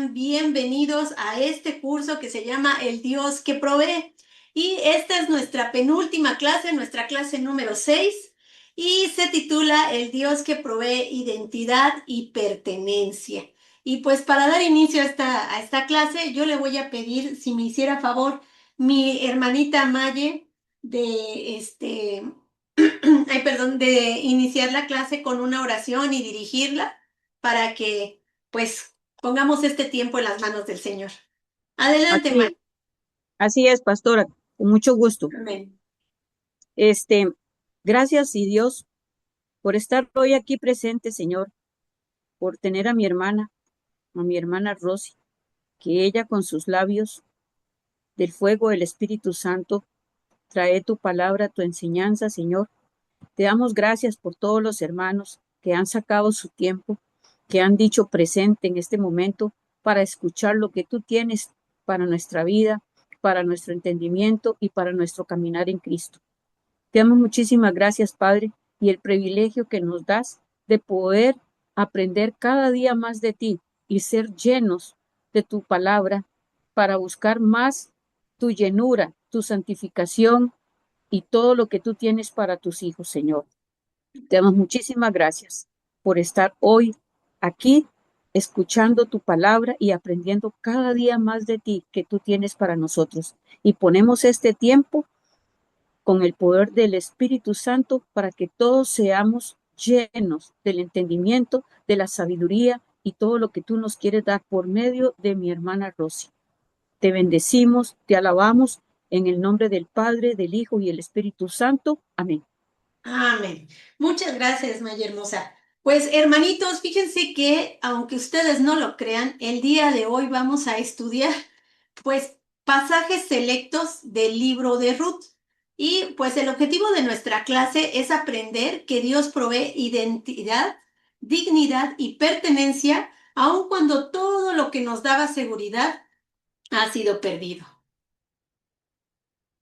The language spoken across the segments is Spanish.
sean bienvenidos a este curso que se llama El Dios que provee. Y esta es nuestra penúltima clase, nuestra clase número 6, y se titula El Dios que provee identidad y pertenencia. Y pues para dar inicio a esta clase, yo le voy a pedir, si me hiciera favor, mi hermanita Maye, ay, perdón, de iniciar la clase con una oración y dirigirla para que, pues, pongamos este tiempo en las manos del Señor. Adelante, Así, Maye. así es, pastora, con mucho gusto. Amén. Este, gracias y Dios por estar hoy aquí presente, Señor, por tener a mi hermana Rosy, que ella con sus labios del fuego del Espíritu Santo trae tu palabra, tu enseñanza, Señor. Te damos gracias por todos los hermanos que han sacado su tiempo, que han dicho presente en este momento para escuchar lo que tú tienes para nuestra vida, para nuestro entendimiento y para nuestro caminar en Cristo. Te damos muchísimas gracias, Padre, y el privilegio que nos das de poder aprender cada día más de ti y ser llenos de tu palabra para buscar más tu llenura, tu santificación y todo lo que tú tienes para tus hijos, Señor. Te damos muchísimas gracias por estar hoy aquí escuchando tu palabra y aprendiendo cada día más de ti que tú tienes para nosotros. Y ponemos este tiempo con el poder del Espíritu Santo para que todos seamos llenos del entendimiento, de la sabiduría y todo lo que tú nos quieres dar por medio de mi hermana Rosy. Te bendecimos, te alabamos en el nombre del Padre, del Hijo y el Espíritu Santo. Amén. Amén. Muchas gracias, Maya hermosa. Pues, hermanitos, fíjense que, aunque ustedes no lo crean, el día de hoy vamos a estudiar, pues, pasajes selectos del libro de Ruth. Y pues el objetivo de nuestra clase es aprender que Dios provee identidad, dignidad y pertenencia, aun cuando todo lo que nos daba seguridad ha sido perdido.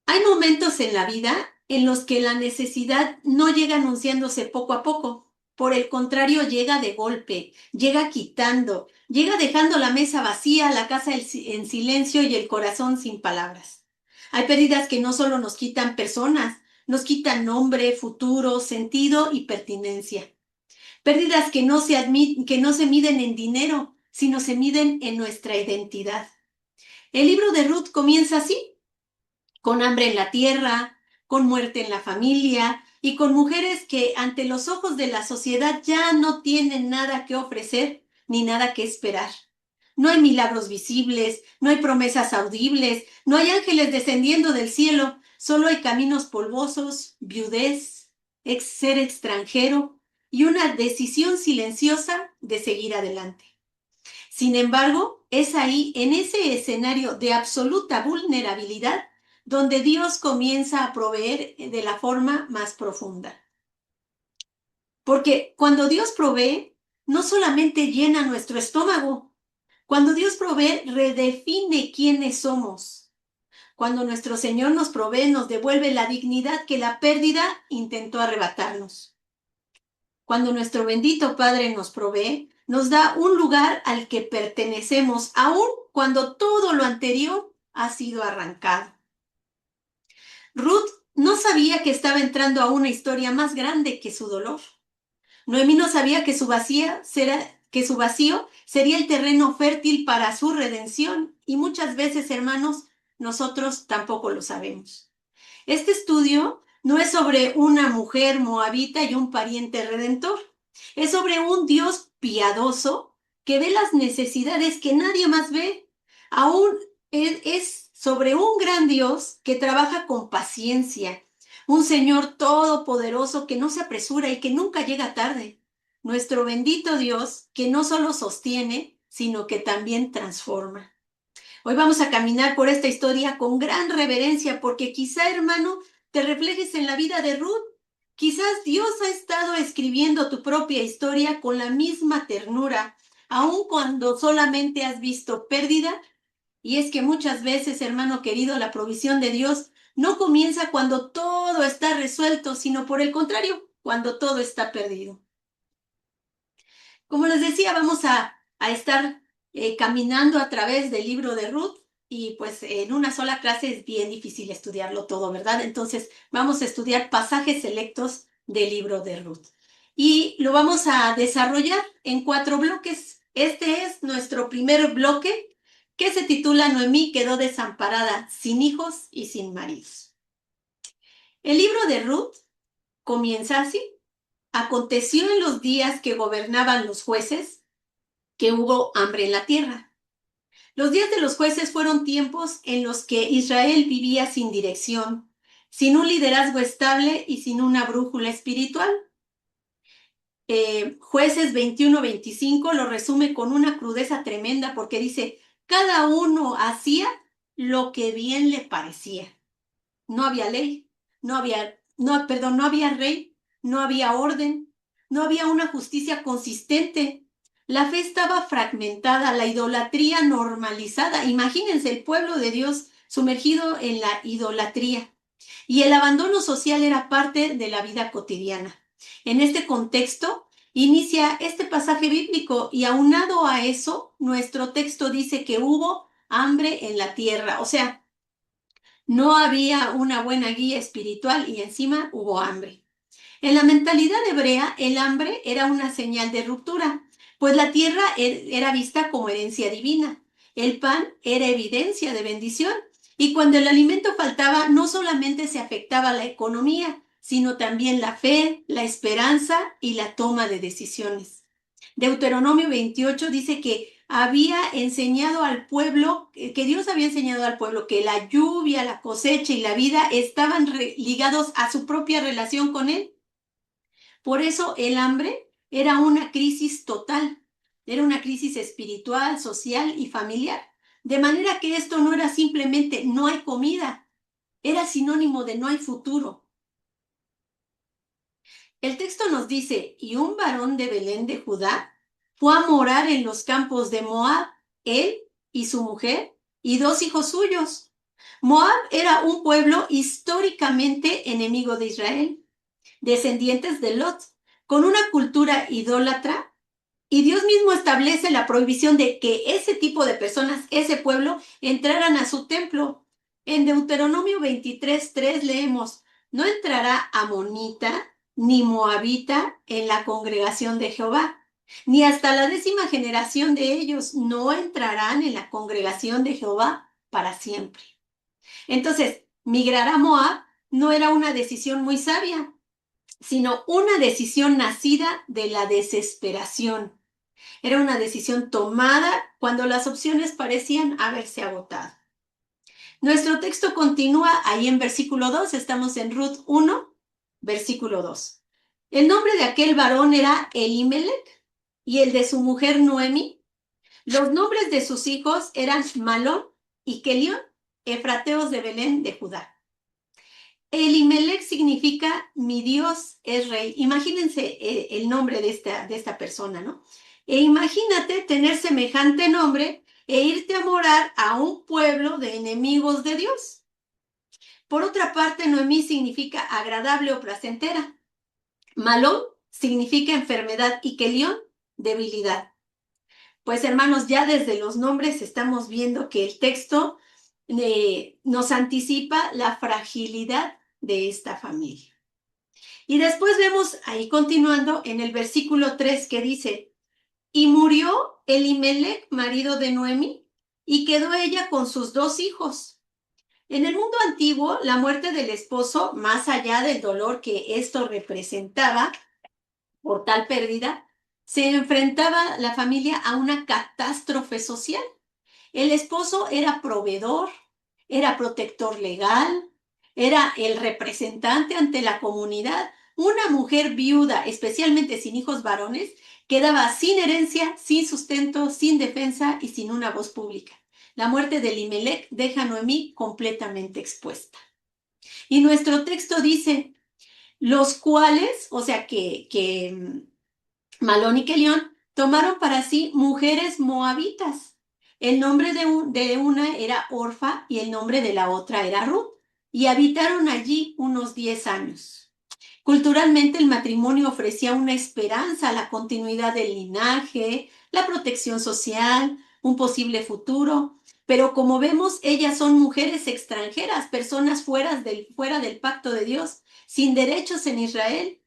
Hay momentos en la vida en los que la necesidad no llega anunciándose poco a poco. Por el contrario, llega de golpe, llega quitando, llega dejando la mesa vacía, la casa en silencio y el corazón sin palabras. Hay pérdidas que no solo nos quitan personas, nos quitan nombre, futuro, sentido y pertinencia. Pérdidas que no se miden en dinero, sino se miden en nuestra identidad. El libro de Ruth comienza así, con hambre en la tierra, con muerte en la familia y con mujeres que ante los ojos de la sociedad ya no tienen nada que ofrecer ni nada que esperar. No hay milagros visibles, no hay promesas audibles, no hay ángeles descendiendo del cielo, solo hay caminos polvosos, viudez, ser extranjero y una decisión silenciosa de seguir adelante. Sin embargo, es ahí, en ese escenario de absoluta vulnerabilidad, donde Dios comienza a proveer de la forma más profunda. Porque cuando Dios provee, no solamente llena nuestro estómago, cuando Dios provee, redefine quiénes somos. Cuando nuestro Señor nos provee, nos devuelve la dignidad que la pérdida intentó arrebatarnos. Cuando nuestro bendito Padre nos provee, nos da un lugar al que pertenecemos, aun cuando todo lo anterior ha sido arrancado. Ruth no sabía que estaba entrando a una historia más grande que su dolor. Noemí no sabía que su vacío sería el terreno fértil para su redención, y muchas veces, hermanos, nosotros tampoco lo sabemos. Este estudio no es sobre una mujer moabita y un pariente redentor. Es sobre un Dios piadoso que ve las necesidades que nadie más ve. Aún es sobre un gran Dios que trabaja con paciencia. Un Señor todopoderoso que no se apresura y que nunca llega tarde. Nuestro bendito Dios que no solo sostiene, sino que también transforma. Hoy vamos a caminar por esta historia con gran reverencia porque quizá, hermano, te reflejes en la vida de Ruth. Quizás Dios ha estado escribiendo tu propia historia con la misma ternura, aun cuando solamente has visto pérdida. Y es que muchas veces, hermano querido, la provisión de Dios no comienza cuando todo está resuelto, sino por el contrario, cuando todo está perdido. Como les decía, vamos a estar caminando a través del libro de Ruth y pues en una sola clase es bien difícil estudiarlo todo, ¿verdad? Entonces vamos a estudiar pasajes selectos del libro de Ruth y lo vamos a desarrollar en 4 bloques. Este es nuestro primer bloque que se titula Noemí quedó desamparada, sin hijos y sin maridos. El libro de Ruth comienza así. Aconteció en los días que gobernaban los jueces que hubo hambre en la tierra. Los días de los jueces fueron tiempos en los que Israel vivía sin dirección, sin un liderazgo estable y sin una brújula espiritual. Jueces 21-25 lo resume con una crudeza tremenda porque dice, cada uno hacía lo que bien le parecía. No había ley, no había rey, no había orden, no había una justicia consistente. La fe estaba fragmentada, la idolatría normalizada. Imagínense el pueblo de Dios sumergido en la idolatría. Y el abandono social era parte de la vida cotidiana. En este contexto, inicia este pasaje bíblico y aunado a eso, nuestro texto dice que hubo hambre en la tierra. O sea, no había una buena guía espiritual y encima hubo hambre. En la mentalidad hebrea, el hambre era una señal de ruptura, pues la tierra era vista como herencia divina. El pan era evidencia de bendición. Y cuando el alimento faltaba, no solamente se afectaba la economía, sino también la fe, la esperanza y la toma de decisiones. Deuteronomio 28 dice que había enseñado al pueblo, que Dios había enseñado al pueblo que la lluvia, la cosecha y la vida estaban ligados a su propia relación con él. Por eso el hambre era una crisis total, era una crisis espiritual, social y familiar. De manera que esto no era simplemente no hay comida, era sinónimo de no hay futuro. El texto nos dice, y un varón de Belén de Judá fue a morar en los campos de Moab, él y su mujer y 2 hijos suyos. Moab era un pueblo históricamente enemigo de Israel, descendientes de Lot, con una cultura idólatra, y Dios mismo establece la prohibición de que ese tipo de personas, ese pueblo, entraran a su templo. En Deuteronomio 23:3 leemos, no entrará amonita ni moabita en la congregación de Jehová, ni hasta la 10ª generación de ellos no entrarán en la congregación de Jehová para siempre. Entonces, migrar a Moab no era una decisión muy sabia, sino una decisión nacida de la desesperación. Era una decisión tomada cuando las opciones parecían haberse agotado. Nuestro texto continúa ahí en versículo 2, estamos en Ruth 1, versículo 2. El nombre de aquel varón era Elimelech y el de su mujer Noemi. Los nombres de sus hijos eran Malón y Kelión, efrateos de Belén de Judá. Elimelech significa mi Dios es rey. Imagínense el nombre de esta persona, ¿no? E imagínate tener semejante nombre e irte a morar a un pueblo de enemigos de Dios. Por otra parte, Noemí significa agradable o placentera. Malón significa enfermedad y Kelión, debilidad. Pues hermanos, ya desde los nombres estamos viendo que el texto nos anticipa la fragilidad de esta familia. Y después vemos ahí continuando en el versículo 3 que dice, y murió Elimelech, marido de Noemi, y quedó ella con sus 2 hijos. En el mundo antiguo, la muerte del esposo, más allá del dolor que esto representaba por tal pérdida, se enfrentaba la familia a una catástrofe social. El esposo era proveedor, era protector legal, era el representante ante la comunidad. Una mujer viuda, especialmente sin hijos varones, quedaba sin herencia, sin sustento, sin defensa y sin una voz pública. La muerte de Elimelech deja a Noemí completamente expuesta. Y nuestro texto dice, los cuales, o sea que Malón y Kelión tomaron para sí mujeres moabitas. El nombre de una era Orfa y el nombre de la otra era Ruth, y habitaron allí unos 10 años. Culturalmente el matrimonio ofrecía una esperanza a la continuidad del linaje, la protección social, un posible futuro, pero como vemos, ellas son mujeres extranjeras, personas fuera del pacto de Dios, sin derechos en Israel.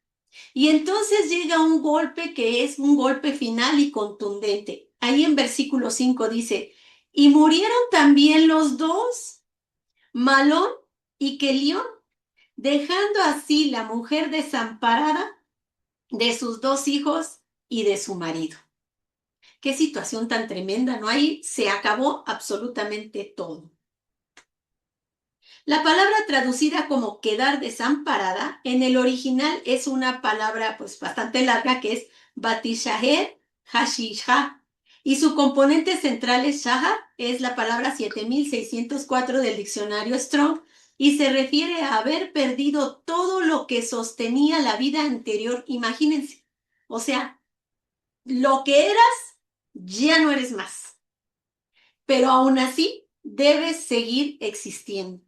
Y entonces llega un golpe que es un golpe final y contundente. Ahí en versículo 5 dice, y murieron también los dos, Malón y Kelión, dejando así la mujer desamparada de sus dos hijos y de su marido. Qué situación tan tremenda, ¿no? Ahí se acabó absolutamente todo. La palabra traducida como quedar desamparada en el original es una palabra pues bastante larga que es batishaher hashisha y su componente central es shaha, es la palabra 7604 del diccionario Strong y se refiere a haber perdido todo lo que sostenía la vida anterior. Imagínense, o sea, lo que eras ya no eres más, pero aún así debes seguir existiendo.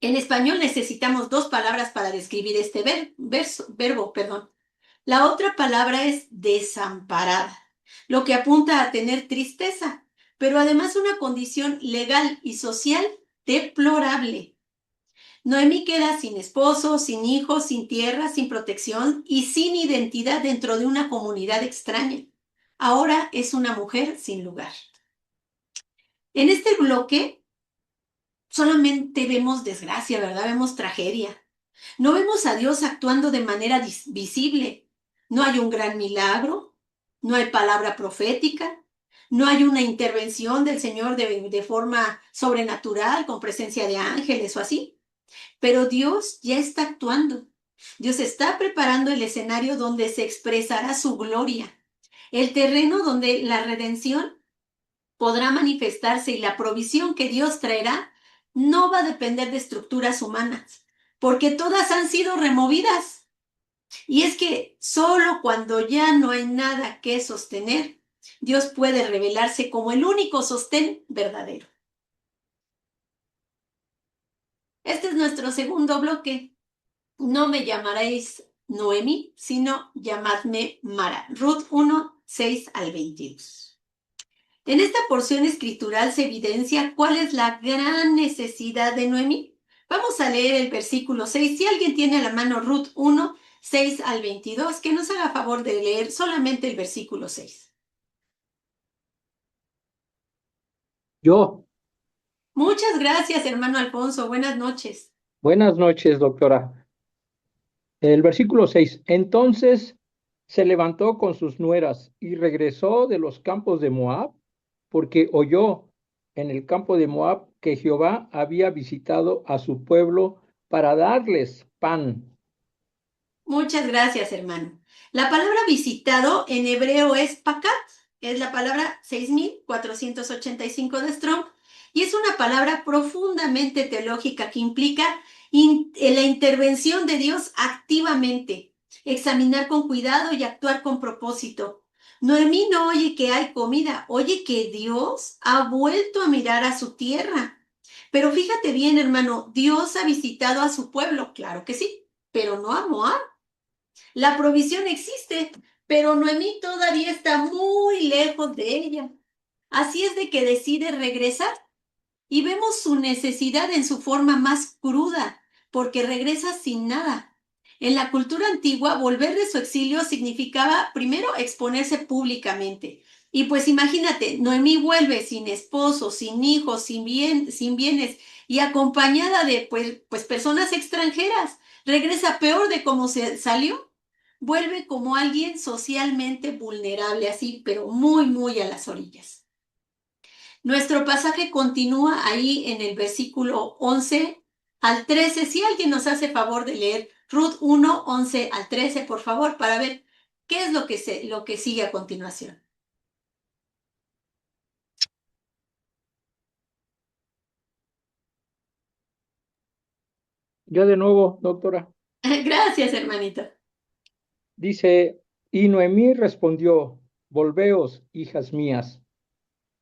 En español necesitamos dos palabras para describir este verbo, perdón. La otra palabra es desamparada, lo que apunta a tener tristeza, pero además una condición legal y social deplorable. Noemí queda sin esposo, sin hijos, sin tierra, sin protección y sin identidad dentro de una comunidad extraña. Ahora es una mujer sin lugar. En este bloque solamente vemos desgracia, ¿verdad? Vemos tragedia. No vemos a Dios actuando de manera visible. No hay un gran milagro, no hay palabra profética, no hay una intervención del Señor de forma sobrenatural, con presencia de ángeles o así. Pero Dios ya está actuando. Dios está preparando el escenario donde se expresará su gloria, el terreno donde la redención podrá manifestarse y la provisión que Dios traerá no va a depender de estructuras humanas, porque todas han sido removidas. Y es que solo cuando ya no hay nada que sostener, Dios puede revelarse como el único sostén verdadero. Este es nuestro segundo bloque. No me llamaréis Noemi, sino llamadme Mara. Ruth 1, 6 al 22. En esta porción escritural se evidencia cuál es la gran necesidad de Noemí. Vamos a leer el versículo 6. Si alguien tiene a la mano Ruth 1, 6 al 22, que nos haga favor de leer solamente el versículo 6. Yo, Muchas gracias, hermano Alfonso. Buenas noches. buenas noches, doctora. El versículo 6. Entonces se levantó con sus nueras y regresó de los campos de Moab, porque oyó en el campo de Moab que Jehová había visitado a su pueblo para darles pan. Muchas gracias, hermano. La palabra visitado en hebreo es pakat, es la palabra 6485 de Strong, y es una palabra profundamente teológica que implica la intervención de Dios activamente, examinar con cuidado y actuar con propósito. Noemí no oye que hay comida, oye que Dios ha vuelto a mirar a su tierra. Pero fíjate bien, hermano, Dios ha visitado a su pueblo, claro que sí, pero no a Moab. La provisión existe, pero Noemí todavía está muy lejos de ella. Así es de que decide regresar y vemos su necesidad en su forma más cruda, porque regresa sin nada. En la cultura antigua, volver de su exilio significaba primero exponerse públicamente. Y pues imagínate, Noemí vuelve sin esposo, sin hijos, sin bienes y acompañada de pues personas extranjeras. Regresa peor de cómo se salió. Vuelve como alguien socialmente vulnerable, así, pero muy, muy a las orillas. Nuestro pasaje continúa ahí en el versículo 11 al 13. Si alguien nos hace favor de leer Ruth 1, 11 al 13, por favor, para ver qué es lo que sigue a continuación. Yo de nuevo, doctora. Gracias, hermanita. Dice, y Noemí respondió, volveos, hijas mías,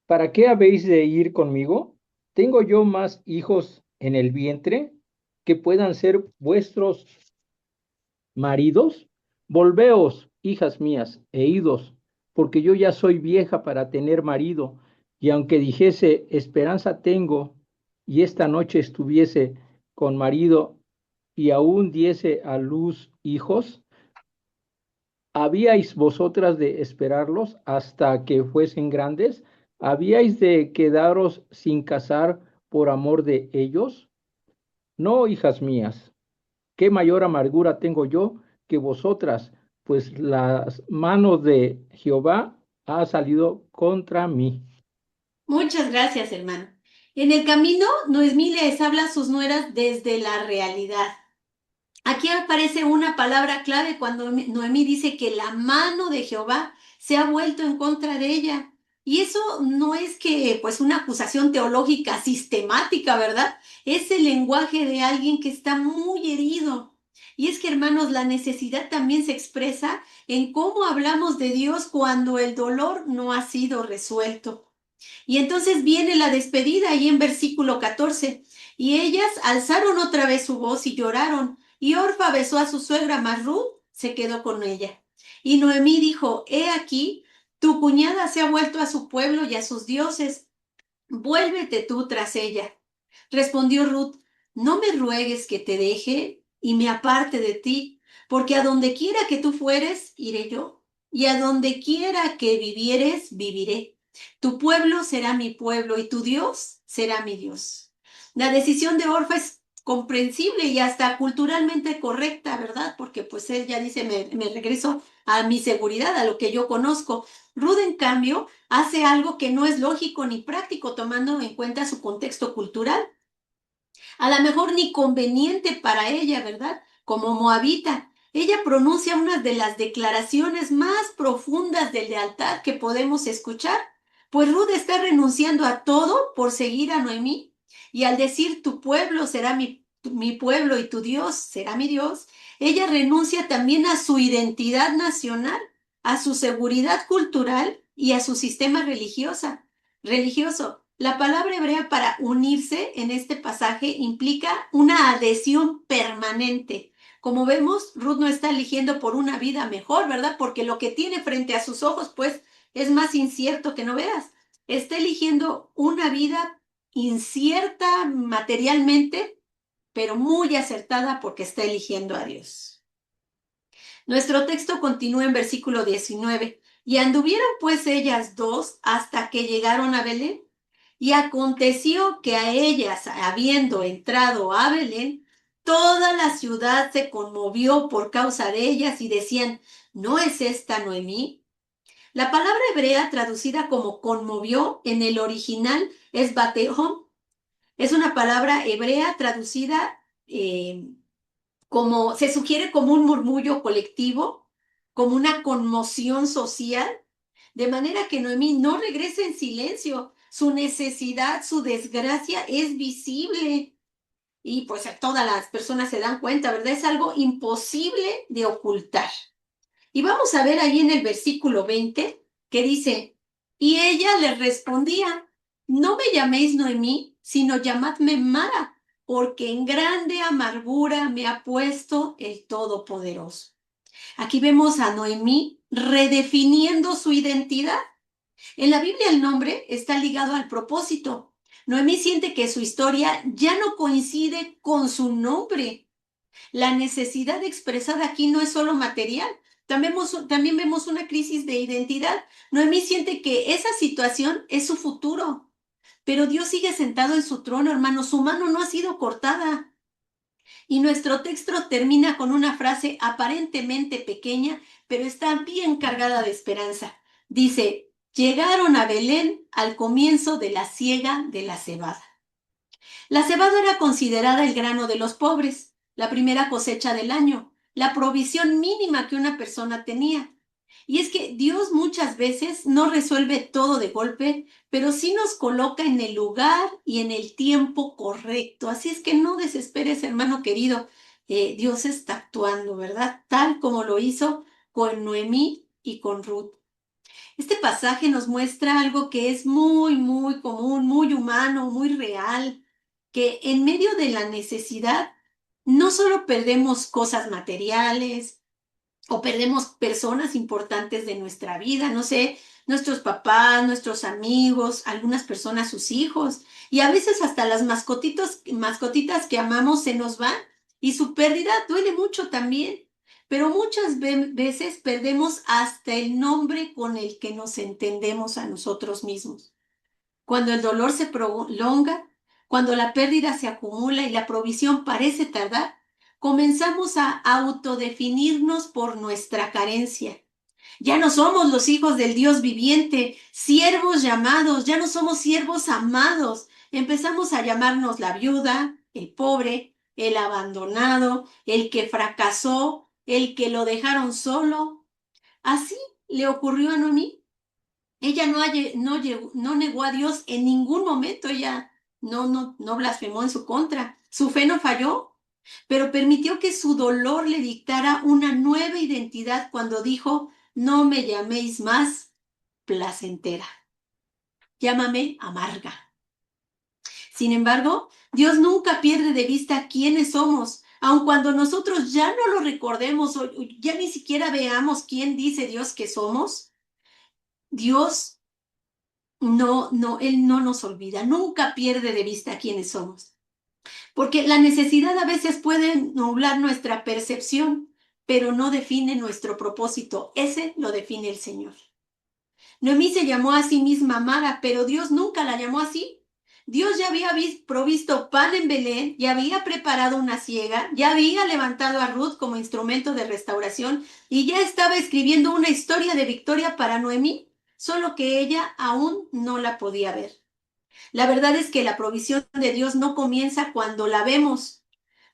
¿para qué habéis de ir conmigo? ¿Tengo yo más hijos en el vientre que puedan ser vuestros maridos? Volveos, hijas mías, e idos, porque yo ya soy vieja para tener marido, Y aunque dijese, esperanza tengo, y esta noche estuviese con marido y aún diese a luz hijos, ¿habíais vosotras de esperarlos hasta que fuesen grandes? ¿Habíais de quedaros sin casar por amor de ellos? No, hijas mías, qué mayor amargura tengo yo que vosotras, pues las manos de Jehová ha salido contra mí. Muchas gracias, hermano. En el camino, Noemí les habla a sus nueras desde la realidad. Aquí aparece una palabra clave cuando Noemí dice que la mano de Jehová se ha vuelto en contra de ella. Y eso no es que, pues, una acusación teológica sistemática, ¿verdad? Es el lenguaje de alguien que está muy herido. Y es que, hermanos, la necesidad también se expresa en cómo hablamos de Dios cuando el dolor no ha sido resuelto. Y entonces viene la despedida ahí en versículo 14. Y ellas alzaron otra vez su voz y lloraron. Y Orfa besó a su suegra, mas Ruth se quedó con ella. Y Noemí dijo, he aquí, tu cuñada se ha vuelto a su pueblo y a sus dioses. Vuélvete tú tras ella. Respondió Ruth, no me ruegues que te deje y me aparte de ti, porque a donde quiera que tú fueres, iré yo, y a donde quiera que vivieres, viviré. Tu pueblo será mi pueblo y tu Dios será mi Dios. La decisión de Orfa es comprensible y hasta culturalmente correcta, ¿verdad? Porque pues él ya dice, me regreso a mi seguridad, a lo que yo conozco. Ruth, en cambio, hace algo que no es lógico ni práctico tomando en cuenta su contexto cultural. A lo mejor ni conveniente para ella, ¿verdad? Como moabita. Ella pronuncia una de las declaraciones más profundas de lealtad que podemos escuchar, pues Ruth está renunciando a todo por seguir a Noemí. Y al decir tu pueblo será mi pueblo y tu Dios será mi Dios, ella renuncia también a su identidad nacional, a su seguridad cultural y a su sistema religioso. La palabra hebrea para unirse en este pasaje implica una adhesión permanente. Como vemos, Ruth no está eligiendo por una vida mejor, ¿verdad? Porque lo que tiene frente a sus ojos, pues, es más incierto que no veas. Está eligiendo una vida incierta materialmente, pero muy acertada porque está eligiendo a Dios. Nuestro texto continúa en versículo 19. Y anduvieron pues ellas dos hasta que llegaron a Belén. Y aconteció que a ellas, habiendo entrado a Belén, toda la ciudad se conmovió por causa de ellas y decían, ¿no es esta Noemí? La palabra hebrea traducida como conmovió en el original es batehom. Es una palabra hebrea traducida como se sugiere como un murmullo colectivo, como una conmoción social, de manera que Noemí no regresa en silencio. Su necesidad, su desgracia es visible y pues todas las personas se dan cuenta, ¿verdad? Es algo imposible de ocultar. Y vamos a ver ahí en el versículo 20 que dice, y ella le respondía, no me llaméis Noemí, sino llamadme Mara, porque en grande amargura me ha puesto el Todopoderoso. Aquí vemos a Noemí redefiniendo su identidad. En la Biblia el nombre está ligado al propósito. Noemí siente que su historia ya no coincide con su nombre. La necesidad expresada aquí no es solo material, también vemos una crisis de identidad. Noemí siente que esa situación es su futuro, pero Dios sigue sentado en su trono, hermano, su mano no ha sido cortada. Y nuestro texto termina con una frase aparentemente pequeña, pero está bien cargada de esperanza. Dice, llegaron a Belén al comienzo de la siega de la cebada. La cebada era considerada el grano de los pobres, la primera cosecha del año, la provisión mínima que una persona tenía. Y es que Dios muchas veces no resuelve todo de golpe, pero sí nos coloca en el lugar y en el tiempo correcto. Así es que no desesperes, hermano querido. Dios está actuando, ¿verdad? Tal como lo hizo con Noemí y con Ruth. Este pasaje nos muestra algo que es muy, muy común, muy humano, muy real, que en medio de la necesidad no solo perdemos cosas materiales, o perdemos personas importantes de nuestra vida, no sé, nuestros papás, nuestros amigos, algunas personas, sus hijos, y a veces hasta las mascotitas que amamos se nos van y su pérdida duele mucho también. Pero muchas veces perdemos hasta el nombre con el que nos entendemos a nosotros mismos. Cuando el dolor se prolonga, cuando la pérdida se acumula y la provisión parece tardar, comenzamos a autodefinirnos por nuestra carencia. Ya no somos los hijos del Dios viviente, siervos llamados, ya no somos siervos amados. Empezamos a llamarnos la viuda, el pobre, el abandonado, el que fracasó, el que lo dejaron solo. Así le ocurrió a Noemí. Ella no negó a Dios en ningún momento, ella no blasfemó en su contra. Su fe no falló, pero permitió que su dolor le dictara una nueva identidad cuando dijo, no me llaméis más placentera, llámame amarga. Sin embargo, Dios nunca pierde de vista quiénes somos, aun cuando nosotros ya no lo recordemos o ya ni siquiera veamos quién dice Dios que somos. Dios Él no nos olvida, nunca pierde de vista quiénes somos. Porque la necesidad a veces puede nublar nuestra percepción, pero no define nuestro propósito. Ese lo define el Señor. Noemí se llamó a sí misma Mara, pero Dios nunca la llamó así. Dios ya había provisto pan en Belén, ya había preparado una siega, ya había levantado a Ruth como instrumento de restauración y ya estaba escribiendo una historia de victoria para Noemí, solo que ella aún no la podía ver. La verdad es que la provisión de Dios no comienza cuando la vemos,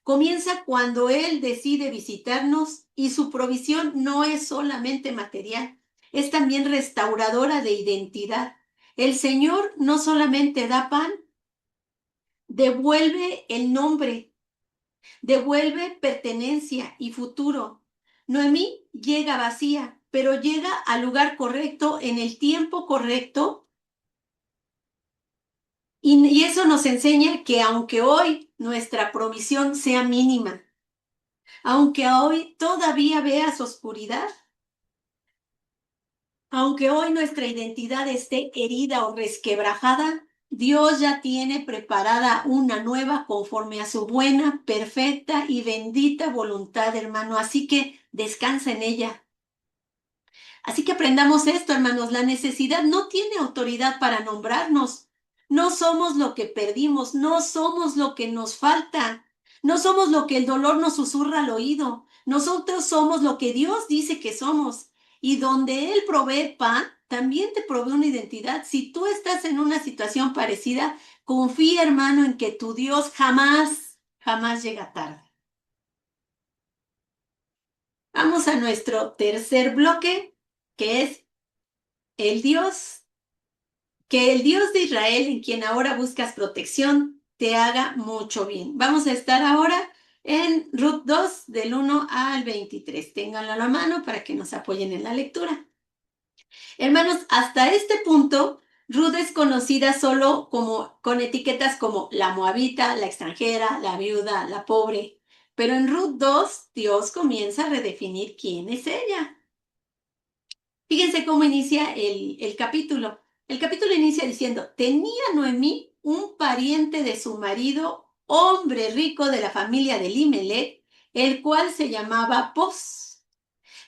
comienza cuando Él decide visitarnos y su provisión no es solamente material, es también restauradora de identidad. El Señor no solamente da pan, devuelve el nombre, devuelve pertenencia y futuro. Noemí llega vacía, pero llega al lugar correcto, en el tiempo correcto. Y eso nos enseña que aunque hoy nuestra provisión sea mínima, aunque hoy todavía veas oscuridad, aunque hoy nuestra identidad esté herida o resquebrajada, Dios ya tiene preparada una nueva conforme a su buena, perfecta y bendita voluntad, hermano. Así que descansa en ella. Así que aprendamos esto, hermanos. La necesidad no tiene autoridad para nombrarnos. No somos lo que perdimos, no somos lo que nos falta, no somos lo que el dolor nos susurra al oído. Nosotros somos lo que Dios dice que somos. Y donde Él provee pan, también te provee una identidad. Si tú estás en una situación parecida, confía, hermano, en que tu Dios jamás, jamás llega tarde. Vamos a nuestro tercer bloque, que es el Dios. Que el Dios de Israel, en quien ahora buscas protección, te haga mucho bien. Vamos a estar ahora en Ruth 2, del 1 al 23. Ténganlo a la mano para que nos apoyen en la lectura. Hermanos, hasta este punto, Ruth es conocida solo con etiquetas como la moabita, la extranjera, la viuda, la pobre. Pero en Ruth 2, Dios comienza a redefinir quién es ella. Fíjense cómo inicia el capítulo. El capítulo inicia diciendo, tenía Noemí un pariente de su marido, hombre rico de la familia de Elimelech, el cual se llamaba Boz.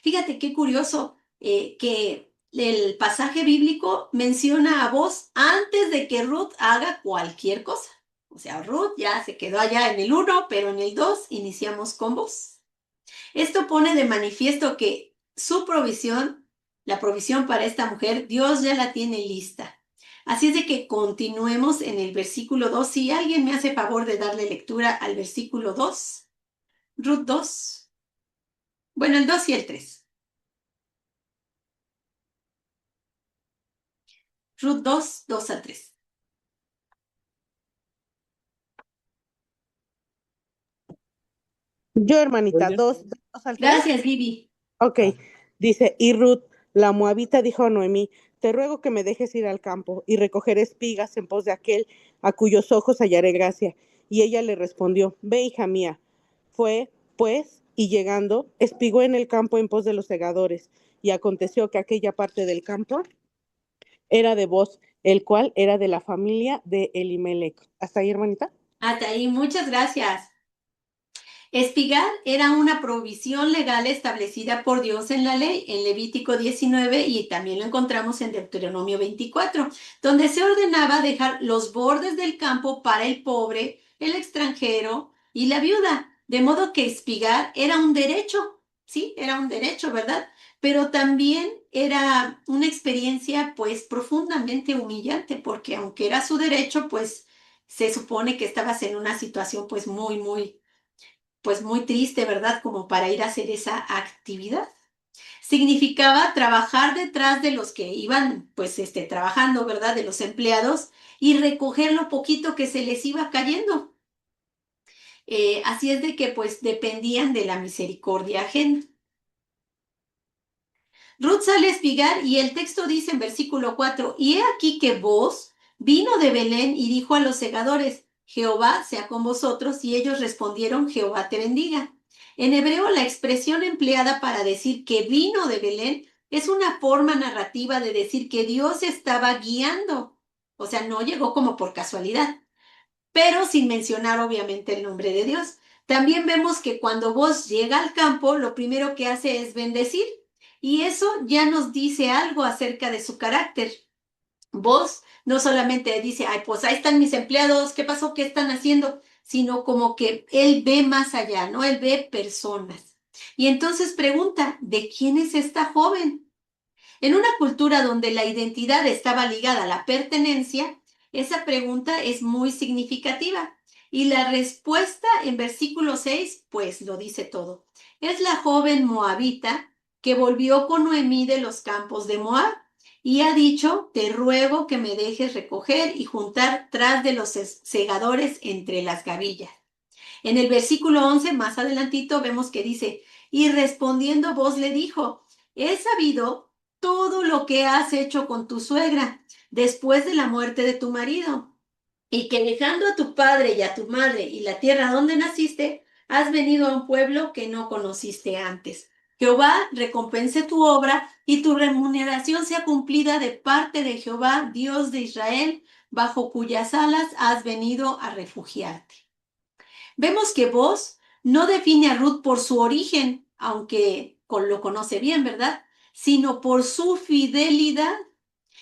Fíjate qué curioso que el pasaje bíblico menciona a Boz antes de que Ruth haga cualquier cosa. O sea, Ruth ya se quedó allá en el 1, pero en el 2 iniciamos con Boz. Esto pone de manifiesto que su provisión, la provisión para esta mujer, Dios ya la tiene lista. Así es de que continuemos en el versículo 2. Si alguien me hace favor de darle lectura al versículo 2, Ruth 2. Bueno, el 2 y el 3. Ruth 2, 2 a 3. Yo, hermanita, Oye, dos al 3. Gracias, Vivi. Ok, ah, dice, y Ruth, la moabita, dijo a Noemí, te ruego que me dejes ir al campo y recoger espigas en pos de aquel a cuyos ojos hallaré gracia. Y ella le respondió, ve, hija mía. Fue, pues, y llegando, espigó en el campo en pos de los segadores. Y aconteció que aquella parte del campo era de Booz, el cual era de la familia de Elimelech. ¿Hasta ahí, hermanita? Hasta ahí, muchas gracias. Espigar era una provisión legal establecida por Dios en la ley, en Levítico 19 y también lo encontramos en Deuteronomio 24, donde se ordenaba dejar los bordes del campo para el pobre, el extranjero y la viuda. De modo que espigar era un derecho, sí, era un derecho, ¿verdad? Pero también era una experiencia pues profundamente humillante, porque aunque era su derecho, pues se supone que estabas en una situación pues pues muy triste, ¿verdad? Como para ir a hacer esa actividad. Significaba trabajar detrás de los que iban, pues, trabajando, ¿verdad? De los empleados y recoger lo poquito que se les iba cayendo. Así es de que, pues, dependían de la misericordia ajena. Ruth sale a espigar y el texto dice en versículo 4, y he aquí que Booz vino de Belén y dijo a los segadores, Jehová sea con vosotros, y ellos respondieron, Jehová te bendiga. En hebreo, la expresión empleada para decir que vino de Belén es una forma narrativa de decir que Dios estaba guiando. O sea, no llegó como por casualidad, pero sin mencionar obviamente el nombre de Dios. También vemos que cuando Booz llega al campo, lo primero que hace es bendecir, y eso ya nos dice algo acerca de su carácter. Vos no solamente dice, ay, pues ahí están mis empleados, ¿qué pasó? ¿Qué están haciendo? Sino como que él ve más allá, ¿no? Él ve personas. Y entonces pregunta, ¿de quién es esta joven? En una cultura donde la identidad estaba ligada a la pertenencia, esa pregunta es muy significativa. Y la respuesta en versículo 6, pues lo dice todo. Es la joven moabita que volvió con Noemí de los campos de Moab y ha dicho, te ruego que me dejes recoger y juntar tras de los segadores entre las gavillas. En el versículo 11, más adelantito, vemos que dice, y respondiendo Booz le dijo, he sabido todo lo que has hecho con tu suegra después de la muerte de tu marido, y que dejando a tu padre y a tu madre y la tierra donde naciste, has venido a un pueblo que no conociste antes. Jehová recompense tu obra y tu remuneración sea cumplida de parte de Jehová, Dios de Israel, bajo cuyas alas has venido a refugiarte. Vemos que Booz no define a Ruth por su origen, aunque lo conoce bien, ¿verdad? Sino por su fidelidad.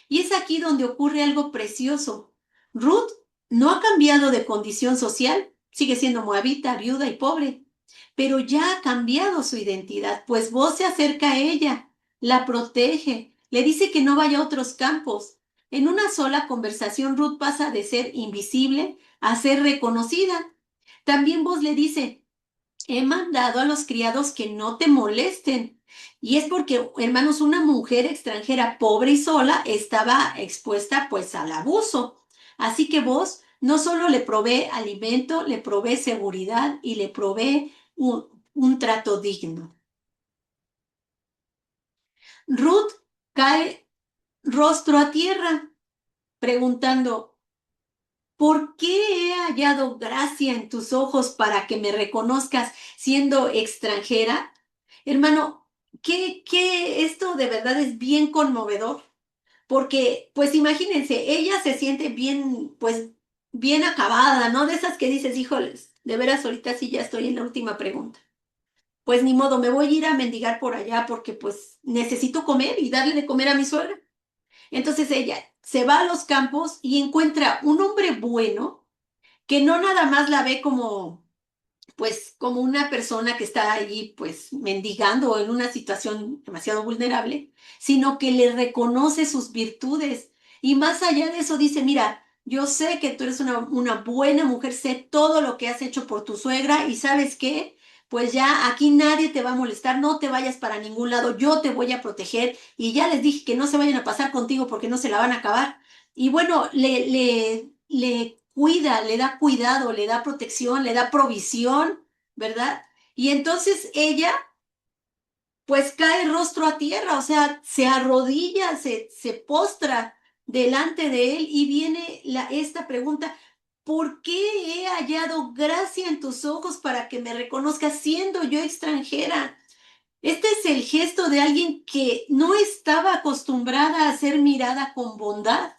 Y es aquí donde ocurre algo precioso. Ruth no ha cambiado de condición social, sigue siendo moabita, viuda y pobre, pero ya ha cambiado su identidad, pues Booz se acerca a ella, la protege, le dice que no vaya a otros campos. En una sola conversación, Ruth pasa de ser invisible a ser reconocida. También Booz le dice, he mandado a los criados que no te molesten. Y es porque, hermanos, una mujer extranjera pobre y sola estaba expuesta pues al abuso. Así que Booz no solo le provee alimento, le provee seguridad y le provee un trato digno. Ruth cae rostro a tierra preguntando, ¿por qué he hallado gracia en tus ojos para que me reconozcas siendo extranjera? Hermano, esto de verdad es bien conmovedor, porque pues imagínense, ella se siente bien, pues bien acabada, ¿no? De esas que dices, híjoles, de veras ahorita sí ya estoy en la última pregunta. Pues ni modo, me voy a ir a mendigar por allá porque pues necesito comer y darle de comer a mi suegra. Entonces ella se va a los campos y encuentra un hombre bueno que no nada más la ve como, pues, como una persona que está allí, pues, mendigando o en una situación demasiado vulnerable, sino que le reconoce sus virtudes. Y más allá de eso dice, mira, yo sé que tú eres una buena mujer, sé todo lo que has hecho por tu suegra y ¿sabes qué? Pues ya aquí nadie te va a molestar, no te vayas para ningún lado, yo te voy a proteger y ya les dije que no se vayan a pasar contigo porque no se la van a acabar. Y bueno, le cuida, le da cuidado, le da protección, le da provisión, ¿verdad? Y entonces ella, pues cae rostro a tierra, o sea, se arrodilla, se postra delante de él y viene esta pregunta, ¿por qué he hallado gracia en tus ojos para que me reconozcas siendo yo extranjera? Este es el gesto de alguien que no estaba acostumbrada a ser mirada con bondad.